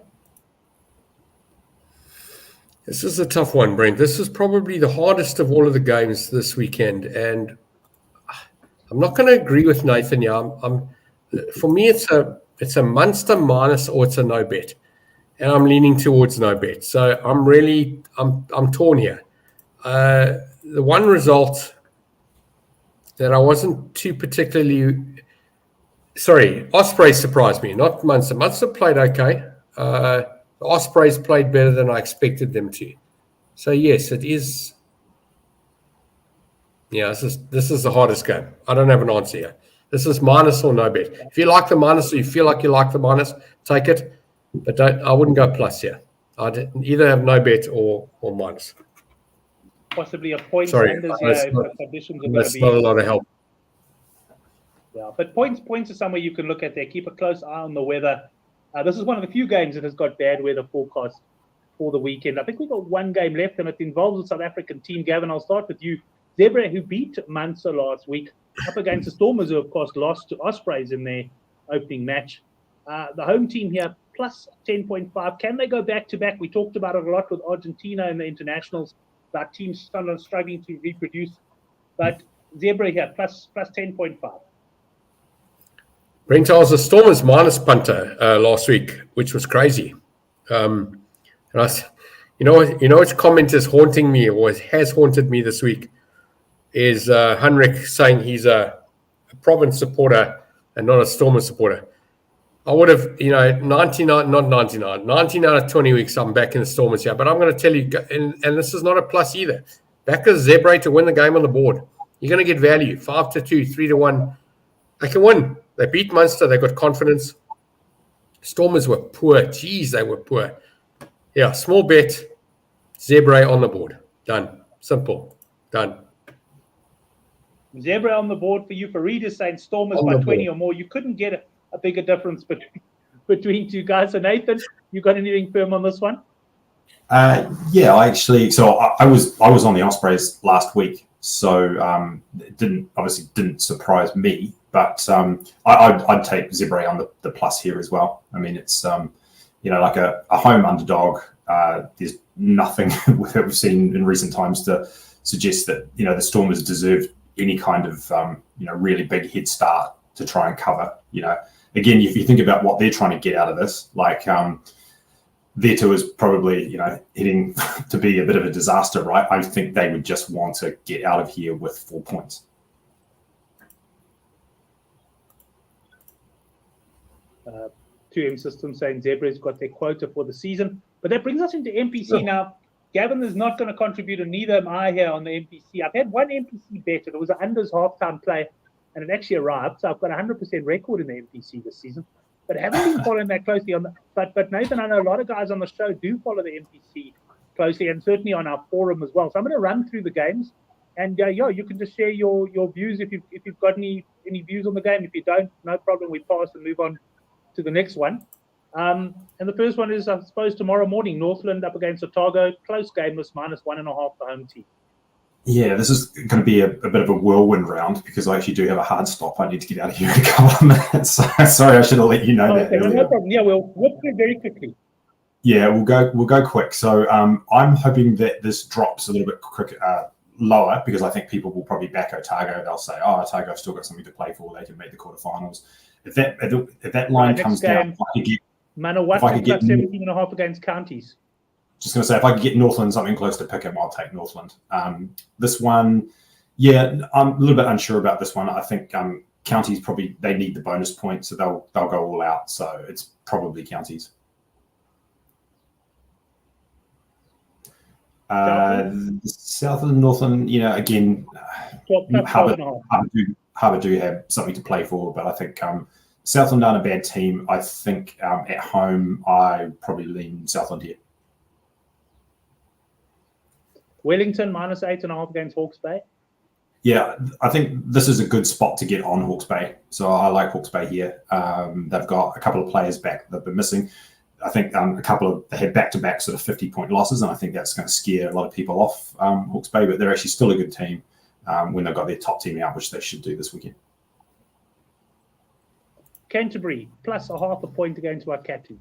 This is a tough one, Brent. This is probably the hardest of all of the games this weekend, and I'm not going to agree with Nathan here. For me, it's a Munster minus or it's a no bet, and I'm leaning towards no bet. So I'm torn here. The one result that I wasn't too particularly Ospreys surprised me, not Munster. Munster played okay. The Ospreys played better than I expected them to. So yes, it is. Yeah, this is the hardest game. I don't have an answer here. This is minus or no bet. If you like the minus or you feel like you like the minus, take it. But I wouldn't go plus here. I'd either have no bet or minus. Possibly a point. Sorry, If the conditions are that's not a lot of help. Yeah, but points are somewhere you can look at there. Keep a close eye on the weather. This is one of the few games that has got bad weather forecast for the weekend. I think we've got one game left, and it involves the South African team. Gavin, I'll start with you. Zebra, who beat Munster last week, up against the Stormers, who, of course, lost to Ospreys in their opening match. The home team here, plus 10.5. Can they go back-to-back? We talked about it a lot with Argentina in the internationals, about teams struggling to reproduce. But Zebra here, plus 10.5. Brent, I was a Stormers minus punter last week, which was crazy. And which comment is haunting me or has haunted me this week is Henrik saying he's a Province supporter and not a Stormers supporter. I would have, 19 out of 20 weeks I'm back in the Stormers here. But I'm going to tell you, and this is not a plus either, back as Zebra to win the game on the board. You're going to get value, 5-2, 3-1. They can win. They beat Munster. They got confidence. Stormers were poor. Jeez, they were poor. Yeah, small bet. Zebra on the board. Done. Simple. Done. Zebra on the board for you. For readers saying Stormers by 20 or more. You couldn't get a bigger difference between two guys. So Nathan, you got anything firm on this one? Yeah, I actually. So I was on the Ospreys last week. So it didn't surprise me. But I'd take Zebra on the plus here as well. I mean, it's like a home underdog. There's nothing that we've seen in recent times to suggest that the Stormers deserve any kind of really big head start to try and cover. Again, if you think about what they're trying to get out of this, like their tour is probably heading to be a bit of a disaster, right? I think they would just want to get out of here with 4 points. QM system saying Zebra's got their quota for the season. But that brings us into NPC now. Gavin is not going to contribute, and neither am I here on the NPC. I've had one NPC bet, and it was an unders halftime play, and it actually arrived. So I've got a 100% record in the NPC this season. But I haven't been following that closely. But Nathan, I know a lot of guys on the show do follow the NPC closely, and certainly on our forum as well. So I'm going to run through the games, and you can just share your views if you've got any views on the game. If you don't, no problem. We pass and move on to the next one. And the first one is, I suppose, tomorrow morning, Northland up against Otago. Close game, was -1.5 the home team. Yeah, this is going to be a bit of a whirlwind round because I actually do have a hard stop. I need to get out of here in a couple of minutes. Sorry, I should have let you know that. No problem. Yeah, we'll whip through very quickly. Yeah, we'll go quick. So I'm hoping that this drops a little bit lower because I think people will probably back Otago. They'll say, "Oh, Otago's still got something to play for. They can make the quarterfinals." If that line comes down, if I could get 17.5 against Counties. Just going to say, if I could get Northland something close to pick 'em, I'll take Northland. This one, yeah, I'm a little bit unsure about this one. I think Counties probably, they need the bonus point, so they'll go all out. So it's probably Counties. Southland, Northland, again, Harbour do have something to play for, but I think Southland aren't a bad team. I think at home, I probably lean Southland here. Wellington -8.5 against Hawke's Bay. Yeah, I think this is a good spot to get on Hawke's Bay. So I like Hawke's Bay here. They've got a couple of players back that they've been missing. I think they had back-to-back sort of 50-point losses, and I think that's going to scare a lot of people off Hawke's Bay, but they're actually still a good team when they've got their top team out, which they should do this weekend. Canterbury, plus a half a point against Waikato.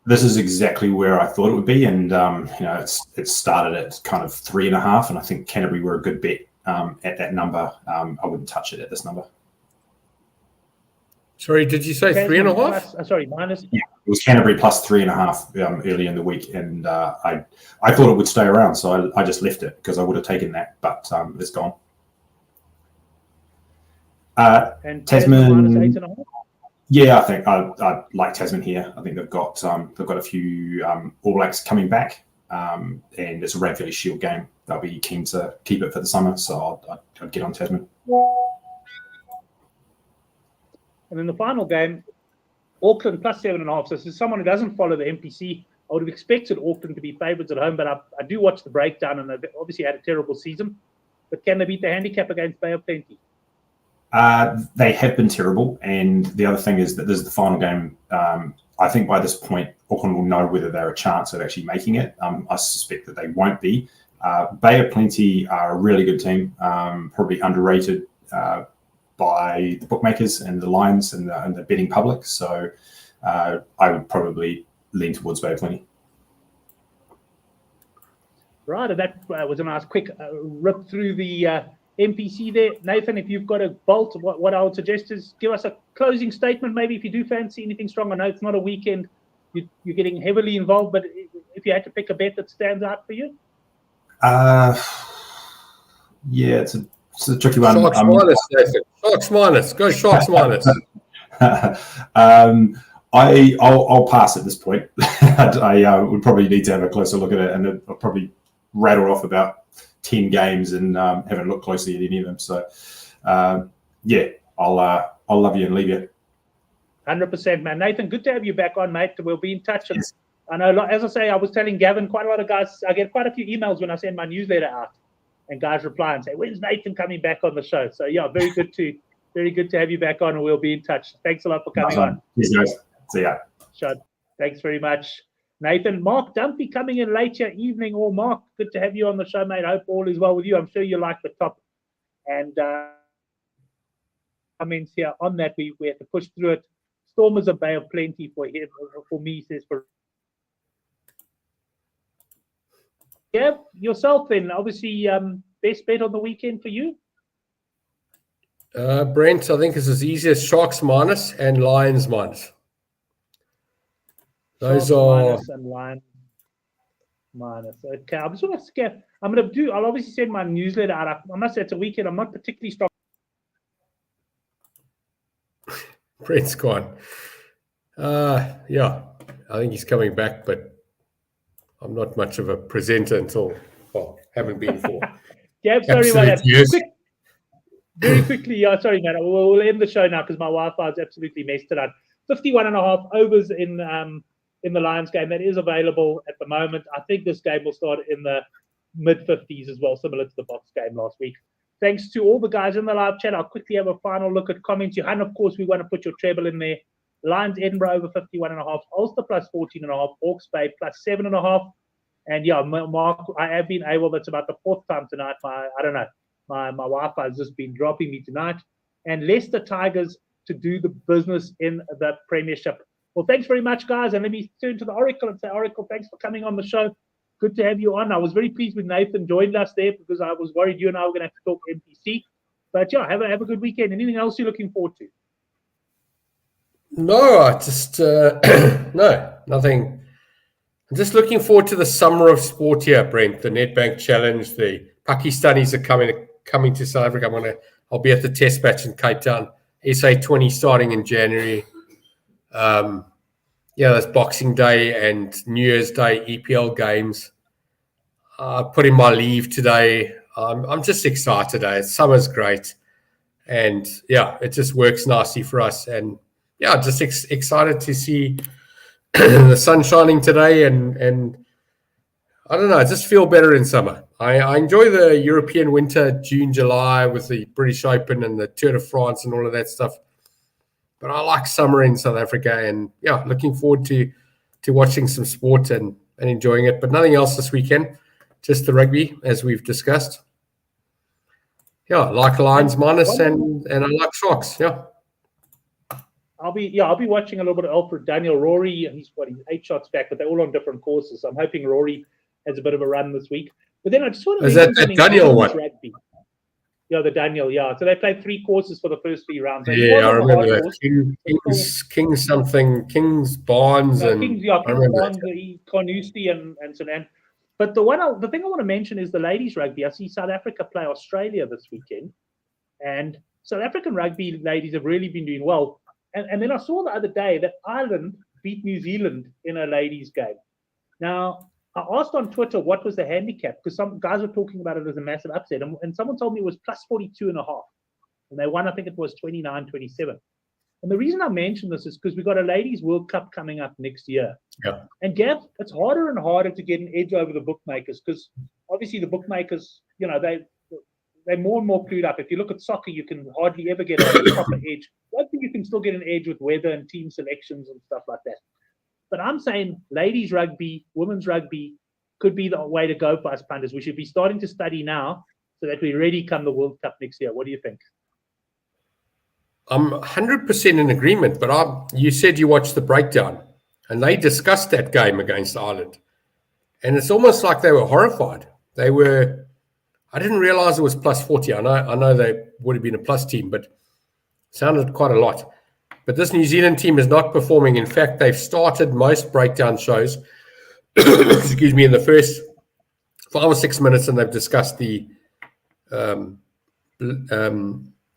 This is exactly where I thought it would be, and it started at kind of 3.5, and I think Canterbury were a good bet at that number. I wouldn't touch it at this number. Sorry, did you say 3.5? Sorry, minus. Yeah, it was Canterbury plus 3.5 early in the week, and I thought it would stay around, so I just left it because I would have taken that, but it's gone. And Tasman, minus 8.5? Yeah, I think I like Tasman here. I think they've got a few All Blacks coming back, and it's a Radcliffe Shield game. They'll be keen to keep it for the summer, so I'd get on Tasman. And then the final game, Auckland plus 7.5. So this is someone who doesn't follow the NPC. I would have expected Auckland to be favourites at home, but I do watch the breakdown, and they've obviously had a terrible season. But can they beat the handicap against Bay of Plenty? They have been terrible, and the other thing is that this is the final game. I think by this point, Auckland will know whether they're a chance of actually making it. I suspect that they won't be. Bay of Plenty are a really good team, probably underrated by the bookmakers and the lines and the betting public. So I would probably lean towards Bay of Plenty. Right, and that was a nice quick rip through the NPC there. Nathan, if you've got a bolt, what I would suggest is give us a closing statement, maybe if you do fancy anything strong. I know it's not a weekend, you're getting heavily involved, but if you had to pick a bet that stands out for you? Yeah, it's a tricky one. Sharks minus, Nathan. Sharks minus. Go Sharks minus. I'll pass at this point. I would probably need to have a closer look at it, and I'll probably rattle off about 10 games and haven't looked closely at any of them. So, yeah, I'll love you and leave you. 100%, man. Nathan, good to have you back on, mate. We'll be in touch. Yes. I know, as I say, I was telling Gavin, quite a lot of guys, I get quite a few emails when I send my newsletter out, and guys reply and say, when's Nathan coming back on the show? So, yeah, very good to have you back on, and we'll be in touch. Thanks a lot for coming on. Yes, guys. See ya. Sure. Thanks very much, Nathan. Mark Dumpy coming in later evening. Or Mark, good to have you on the show, mate. I hope all is well with you. I'm sure you like the top. And comments here on that, we have to push through it. Stormers a Bay of Plenty for him, for me, says for. Yeah, yourself then. Obviously, best bet on the weekend for you. Brent, I think it's as easy as Sharks minus and Lions minus. Those Sharks are minus and Lions minus. Okay, I'm just going to skip. I'll obviously send my newsletter out. I must say it's a weekend. I'm not particularly strong. Brent's gone. Yeah, I think he's coming back, but I'm not much of a presenter haven't been for. Yeah, sorry about that. Yes. Very quickly, yeah, sorry, man. We'll end the show now because my Wi-Fi is absolutely messed it up. 51.5 overs in the Lions game. That is available at the moment. I think this game will start in the mid-50s as well, similar to the Box game last week. Thanks to all the guys in the live chat. I'll quickly have a final look at comments. Johan, of course, we want to put your treble in there. Lions Edinburgh over 51.5. Ulster plus 14.5. Hawke's Bay plus 7.5. And yeah, Mark, I have been able, that's about the fourth time tonight. I don't know. My Wi-Fi has just been dropping me tonight. And Leicester Tigers to do the business in the Premiership. Well, thanks very much, guys. And let me turn to the Oracle and say, Oracle, thanks for coming on the show. Good to have you on. I was very pleased with Nathan joined us there because I was worried you and I were going to have to talk NPC. But yeah, have a good weekend. Anything else you're looking forward to? No, I just no, nothing. I'm just looking forward to the summer of sport here, Brent. The Nedbank Challenge, the Pakistanis are coming to South Africa. I'll be at the Test match in Cape Town, SA20 starting in January. Yeah, that's Boxing Day and New Year's Day EPL games. I put in my leave today. I'm just excited. Summer's great, and yeah, it just works nicely for us. And yeah, just excited to see the sun shining today, and I don't know. I just feel better in summer. I enjoy the European winter, June, July, with the British Open and the Tour de France and all of that stuff. But I like summer in South Africa, and yeah, looking forward to watching some sport and enjoying it. But nothing else this weekend, just the rugby, as we've discussed. Yeah, I like Lions minus, and I like Sharks. Yeah. I'll be watching a little bit of Alfred Daniel. Rory, he's 8 shots back, but they're all on different courses. So I'm hoping Rory has a bit of a run this week. But then I just want to mention that Daniel one? Rugby. Yeah, the Daniel. Yeah, so they played 3 courses for the first 3 rounds. Yeah, I remember that. Kings Barnes, and Kings Barnes, Carnoustie, and Sanan. But the thing I want to mention is the ladies rugby. I see South Africa play Australia this weekend, and South African rugby ladies have really been doing well. And then I saw the other day that Ireland beat New Zealand in a ladies game. Now, I asked on Twitter what was the handicap, because some guys were talking about it as a massive upset, and someone told me it was plus 42.5, and they won, I think it was 29-27. And the reason I mention this is because we've got a ladies World Cup coming up next year. Yeah. And Gav, it's harder and harder to get an edge over the bookmakers, because obviously the bookmakers, they're more and more clued up. If you look at soccer, you can hardly ever get a proper edge. Rugby, you can still get an edge with weather and team selections and stuff like that. But I'm saying ladies rugby, women's rugby could be the way to go for us punters. We should be starting to study now so that we're ready come the World Cup next year. What do you think? I'm 100% in agreement, but you said you watched the breakdown, and they discussed that game against Ireland. And it's almost like they were horrified. I didn't realize it was plus 40. I know they would have been a plus team, but it sounded quite a lot. But this New Zealand team is not performing. In fact, they've started most breakdown shows, excuse me, in the first 5 or 6 minutes, and they've discussed the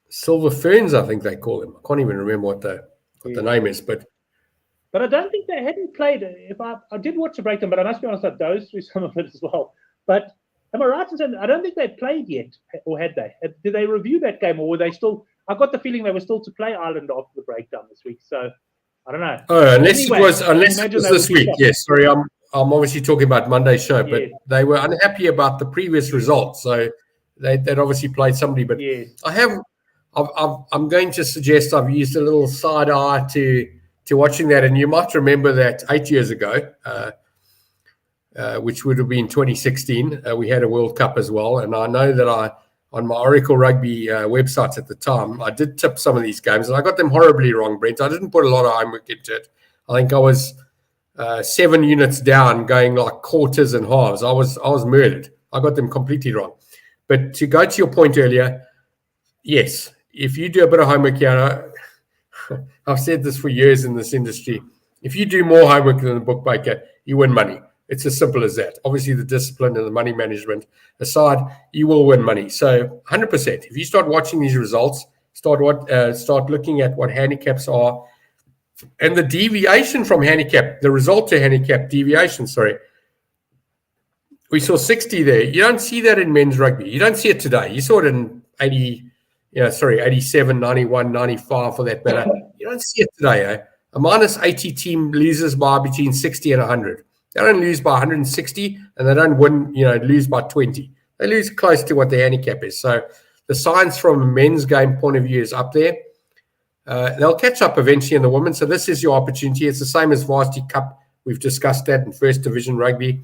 Silver Ferns, I think they call them. I can't even remember what the name is. But I don't think they hadn't played. I did watch the breakdown, but I must be honest, I dozed through some of it as well. But am I right in saying I don't think they'd played yet, or had they? Did they review that game, or were they still? I got the feeling they were still to play Ireland after the breakdown this week. So I don't know. Unless it was this week. Yes, sorry, I'm obviously talking about Monday's show, but they were unhappy about the previous results, so they'd obviously played somebody. But I'm going to suggest I've used a little side eye to watching that, and you might remember that 8 years ago. Which would have been 2016. We had a World Cup as well. And I know that on my Oracle Rugby website at the time, I did tip some of these games, and I got them horribly wrong, Brent. I didn't put a lot of homework into it. I think I was 7 units down, going like quarters and halves. I was murdered. I got them completely wrong. But to go to your point earlier, yes, if you do a bit of homework here, I've said this for years in this industry, if you do more homework than the bookmaker, you win money. It's as simple as that. Obviously, the discipline and the money management aside, you will win money. So 100%. If you start watching these results, start looking at what handicaps are, and the deviation from handicap, the result to handicap deviation, we saw 60 there. You don't see that in men's rugby. You don't see it today. You saw it in 87, 91, 95 for that matter. You don't see it today. A minus 80 team loses by between 60 and 100. They don't lose by 160, and they don't lose by 20. They lose close to what the handicap is. So the science from a men's game point of view is up there. They'll catch up eventually in the women. So this is your opportunity. It's the same as Varsity Cup. We've discussed that in First Division Rugby.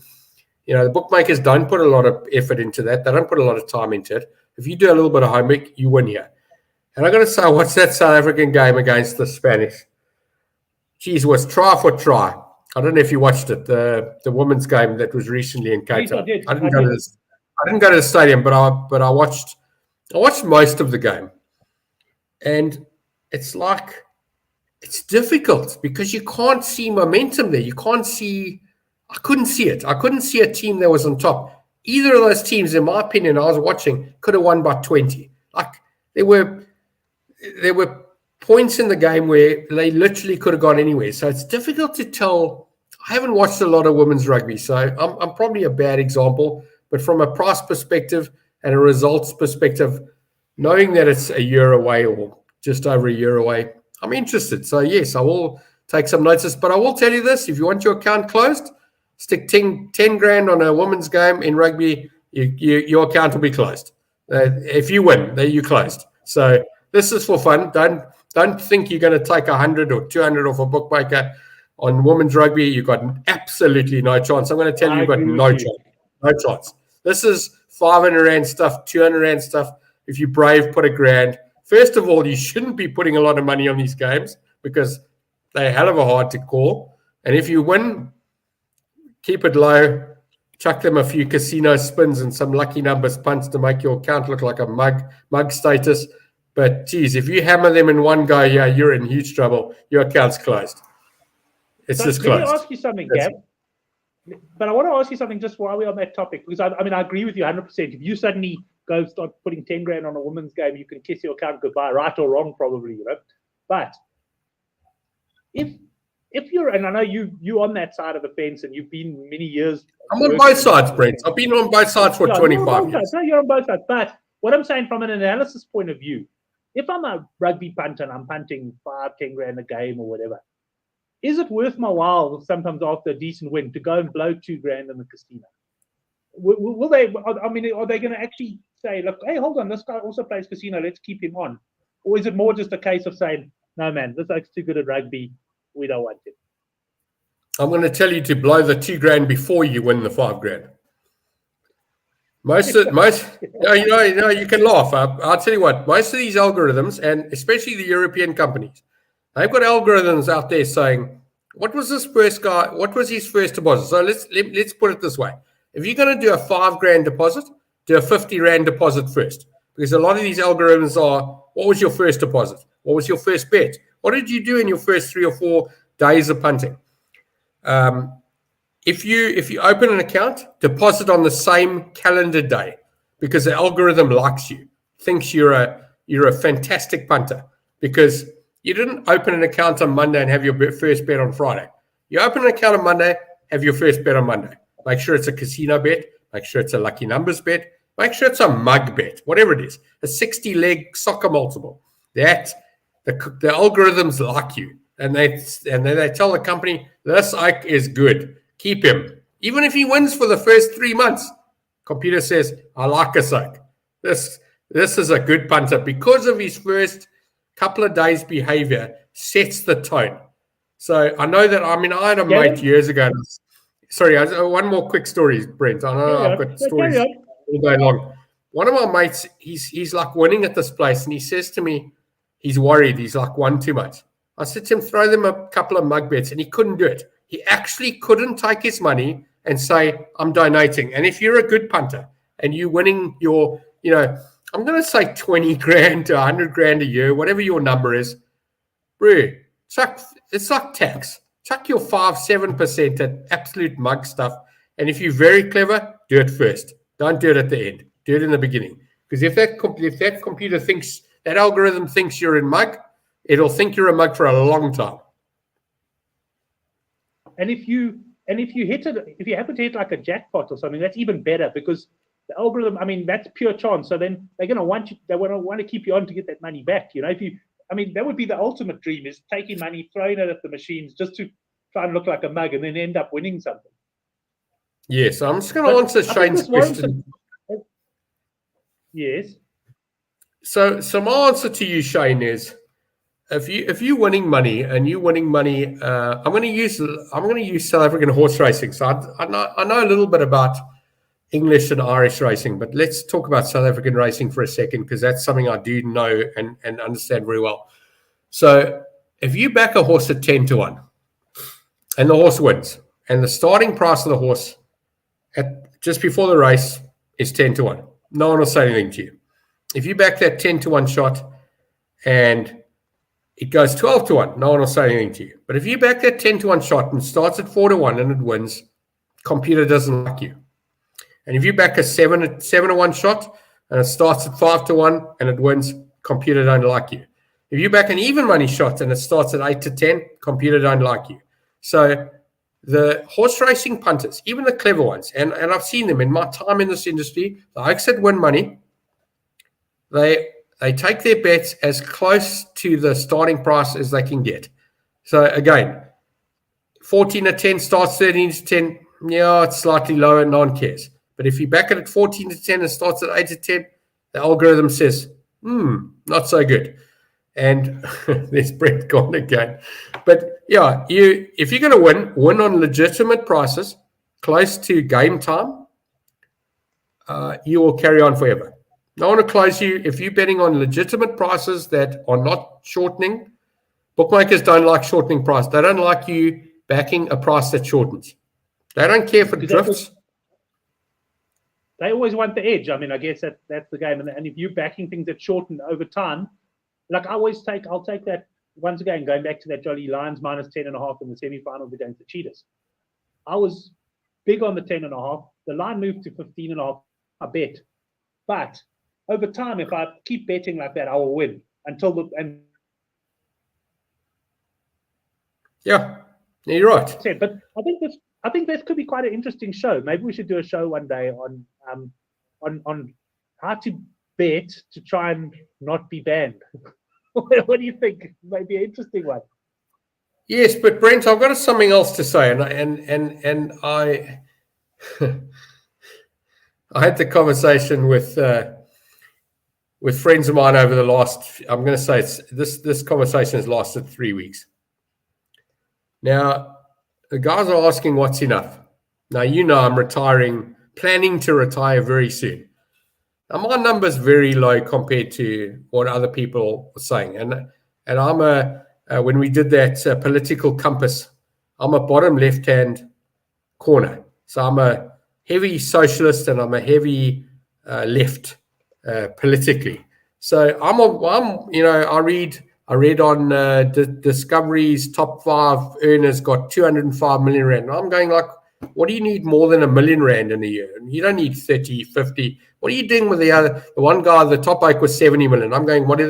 The bookmakers don't put a lot of effort into that. They don't put a lot of time into it. If you do a little bit of homework, you win here. And I got to say, what's that South African game against the Spanish? Geez, was try for try. I don't know if you watched it, the women's game that was recently in Cape Town. I didn't go to the stadium, but I watched most of the game. And it's like, it's difficult because you can't see momentum there. I couldn't see it. I couldn't see a team that was on top. Either of those teams, in my opinion, I was watching, could have won by 20. Like there were points in the game where they literally could have gone anywhere. So it's difficult to tell. I haven't watched a lot of women's rugby, so I'm probably a bad example. But from a price perspective and a results perspective, knowing that it's a year away or just over a year away, I'm interested. So yes, I will take some notice. But I will tell you this: if you want your account closed, Stick 10 grand on a women's game in rugby, your account will be closed. If you win, you're closed. So this is for fun. Don't think you're going to take 100 or 200 off a bookmaker on women's rugby. You've got absolutely no chance. I'm going to tell you, you've got no chance. No chance. This is 500 rand stuff, 200 rand stuff. If you're brave, put £1,000. First of all, you shouldn't be putting a lot of money on these games because they're hell of a hard to call. And if you win, keep it low. Chuck them a few casino spins and some lucky numbers punts to make your account look like a mug status. But geez, if you hammer them in one go, yeah, you're in huge trouble. Your account's closed. It's just closed. Let me ask you something, Gab. But I want to ask you something just while we're on that topic, because I agree with you 100%. If you suddenly go start putting 10 grand on a women's game, you can kiss your account goodbye, right or wrong, probably, you know. But if you're, and I know you on that side of the fence, and you've been many years. I'm on both sides, Brent. I've been on both sides for 25 years. No, you're on both sides. But what I'm saying from an analysis point of view, if I'm a rugby punter and I'm punting 10 grand a game or whatever, is it worth my while sometimes after a decent win to go and blow 2 grand in the casino? Will they? I mean, are they going to actually say, look, hey, hold on, this guy also plays casino, let's keep him on? Or is it more just a case of saying, no, man, this guy's too good at rugby, we don't want him? I'm going to tell you to blow the 2 grand before you win the 5 grand. Most, you can laugh. I'll tell you what, most of these algorithms, and especially the European companies, they've got algorithms out there saying, what was this first guy? What was his first deposit? So let's put it this way. If you're going to do a 5 grand deposit, do a 50 rand deposit first. Because a lot of these algorithms are, what was your first deposit? What was your first bet? What did you do in your first 3 or 4 days of punting? If you open an account, deposit on the same calendar day, because the algorithm likes you, thinks you're a fantastic punter, because you didn't open an account on Monday and have your first bet on Friday. You open an account on Monday, have your first bet on Monday. Make sure it's a casino bet. Make sure it's a lucky numbers bet. Make sure it's a mug bet, whatever it is, a 60-leg soccer multiple. That the algorithms like you, and they tell the company, this Ike is good. Keep him. Even if he wins for the first 3 months, computer says, I like us, Ike. This is a good punter because of his first couple of days' behavior sets the tone. So I know that, I had a mate years ago. Sorry, one more quick story, Brent. I know I've got stories all day long. One of my mates, he's like winning at this place, and he says to me, he's worried. He's like won too much. I said to him, throw them a couple of mug bets, and he couldn't do it. He actually couldn't take his money and say, I'm donating. And if you're a good punter and you're winning your, I'm going to say 20 grand to 100 grand a year, whatever your number is, bro, it's like tax. Chuck your 5-7% at absolute mug stuff. And if you're very clever, do it first. Don't do it at the end. Do it in the beginning. Because if that computer thinks, that algorithm thinks you're in mug, it'll think you're a mug for a long time. And if you hit it, if you happen to hit like a jackpot or something, that's even better, because the algorithm, that's pure chance. So then they're going to want you, they want to keep you on to get that money back. That would be the ultimate dream, is taking money, throwing it at the machines just to try and look like a mug and then end up winning something. Yes, I'm just going to answer Shane's question. Yes. So my answer to you, Shane, is if you're winning money and you're winning money, I'm going to use South African horse racing. So I know a little bit about English and Irish racing, but let's talk about South African racing for a second, because that's something I do know and understand very well. So if you back a horse at 10 to 1 and the horse wins, and the starting price of the horse at just before the race is 10 to 1, no one will say anything to you. If you back that 10 to 1 shot and it goes 12 to 1, no one will say anything to you. But if you back that 10 to 1 shot and starts at 4 to 1 and it wins, computer doesn't like you. And if you back a 7 to 1 shot and it starts at 5 to 1 and it wins, computer don't like you. If you back an even money shot and it starts at 8 to 10, computer don't like you. So the horse racing punters, even the clever ones, and I've seen them in my time in this industry, the Oaks that win money, they take their bets as close to the starting price as they can get. So again, 14 to 10 starts 13 to 10, Yeah, it's slightly lower, no one cares. But if you back it at 14 to 10 and starts at 8 to 10, the algorithm says, not so good. And there's Brent gone again. But yeah, if you're going to win on legitimate prices, close to game time, you will carry on forever. I want to close you. If you're betting on legitimate prices that are not shortening, bookmakers don't like shortening price. They don't like you backing a price that shortens. They don't care if it drifts. They always want the edge. I mean, I guess that's the game. And if you're backing things that shorten over time, like I'll take that once again, going back to that Jolly Lions minus 10.5 in the semi-finals against the Cheetahs. I was big on the 10.5. The line moved to 15.5. I bet. But over time, if I keep betting like that, I will win Yeah, you're right. But I think this could be quite an interesting show. Maybe we should do a show one day on how to bet to try and not be banned. What do you think? Maybe an interesting one. Yes, but Brent, I've got something else to say, and I I had the conversation with friends of mine over the last. I'm going to say this conversation has lasted 3 weeks. Now, the guys are asking what's enough. Now, I'm retiring, planning to retire very soon. Now, my number's very low compared to what other people are saying. And I'm when we did that political compass, I'm a bottom left-hand corner. So I'm a heavy socialist and I'm a heavy left politically. So I read on Discovery's top 5 earners got 205 million rand. And I'm going like, what do you need more than R1 million in a year? You don't need 30, 50. What are you doing with the one guy, the top oak was 70 million. I'm going, what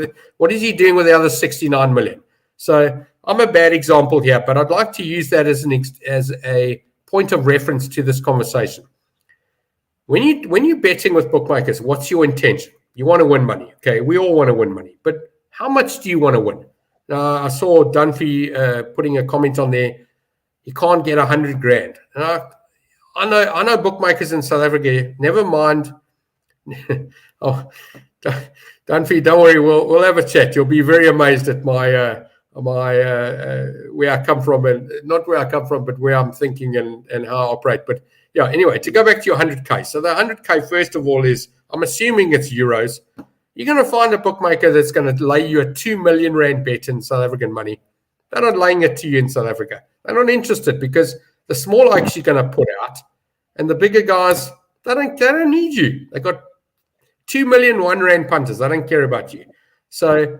is he doing with the other 69 million? So I'm a bad example here, but I'd like to use that as a point of reference to this conversation. When you're betting with bookmakers, what's your intention? You want to win money. Okay, we all want to win money, but how much do you want to win? I saw Dunphy putting a comment on there. He can't get 100 grand. And I know bookmakers in South Africa. Never mind. Dunphy, don't worry. We'll have a chat. You'll be very amazed at my where I come from, and not where I come from, but where I'm thinking and how I operate. But yeah, anyway, to go back to your 100K. So the 100K, first of all, is I'm assuming it's euros. You're going to find a bookmaker that's going to lay you a 2 million rand bet in South African money. They're not laying it to you in South Africa. They're not interested because the small oaks you're going to put out and the bigger guys, they don't need you. They got 2 million R1 punters. They don't care about you. So,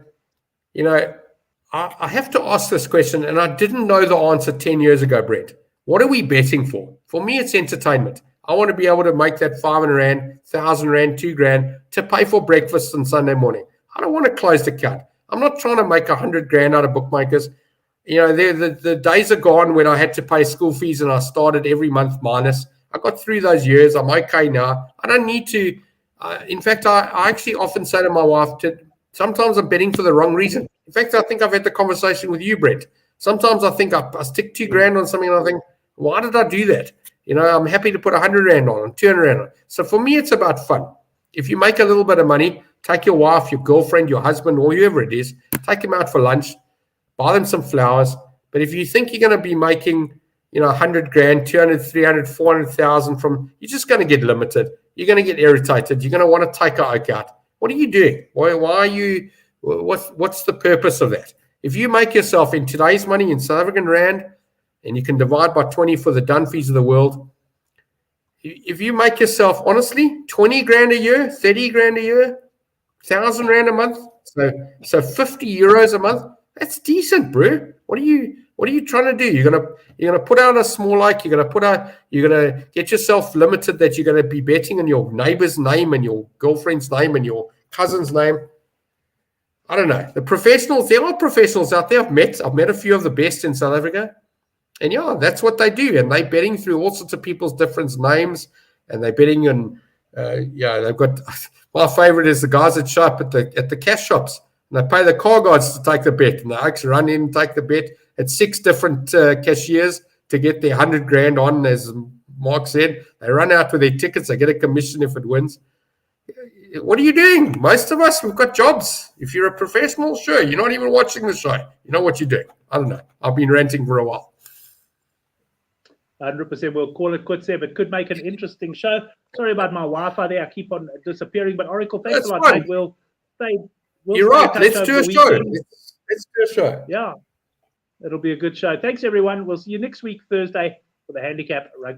I have to ask this question, and I didn't know the answer 10 years ago, Brent. What are we betting for? For me, it's entertainment. I want to be able to make that 500 rand, 1,000 rand, 2 grand to pay for breakfast on Sunday morning. I don't want to close the account. I'm not trying to make 100 grand out of bookmakers. The days are gone when I had to pay school fees and I started every month minus. I got through those years. I'm okay now. I don't need to. In fact, I actually often say to my wife, sometimes I'm betting for the wrong reason. In fact, I think I've had the conversation with you, Brent. Sometimes I think I stick 2 grand on something and I think, why did I do that? I'm happy to put 100 rand on, 200 rand on. So for me, it's about fun. If you make a little bit of money, take your wife, your girlfriend, your husband, or whoever it is, take them out for lunch, buy them some flowers. But if you think you're going to be making, 100 grand, 200, 300, 400,000 you're just going to get limited. You're going to get irritated. You're going to want to take a oak out. What are you doing? Why are you, what's the purpose of that? If you make yourself in today's money in South African rand, and you can divide by 20 for the Dunphys of the world, if you make yourself, honestly, 20 grand a year, 30 grand a year, 1,000 rand a month, so 50 euros a month, that's decent, bro. What are you trying to do? You're gonna put out a small like. You're gonna get yourself limited that you're gonna be betting on your neighbor's name and your girlfriend's name and your cousin's name. I don't know. The professionals, there are professionals out there. I've met a few of the best in South Africa. And yeah, that's what they do. And they're betting through all sorts of people's different names. And they're betting on, they've got, my favorite is the guys that show up at the cash shops. And they pay the car guards to take the bet. And the oaks run in and take the bet at 6 different cashiers to get their 100 grand on as Mark said, they run out with their tickets. They get a commission if it wins. What are you doing? Most of us, we've got jobs. If you're a professional, sure. You're not even watching the show. You know what you're doing. I don't know. I've been ranting for a while. 100%. We'll call it quits there, but could make an interesting show. Sorry about my Wi-Fi there. I keep on disappearing. But Oracle, thanks a lot, mate. We'll stay. You're right. Let's do a show. Let's do a show. Yeah. It'll be a good show. Thanks, everyone. We'll see you next week, Thursday, for the Handicap Rugby.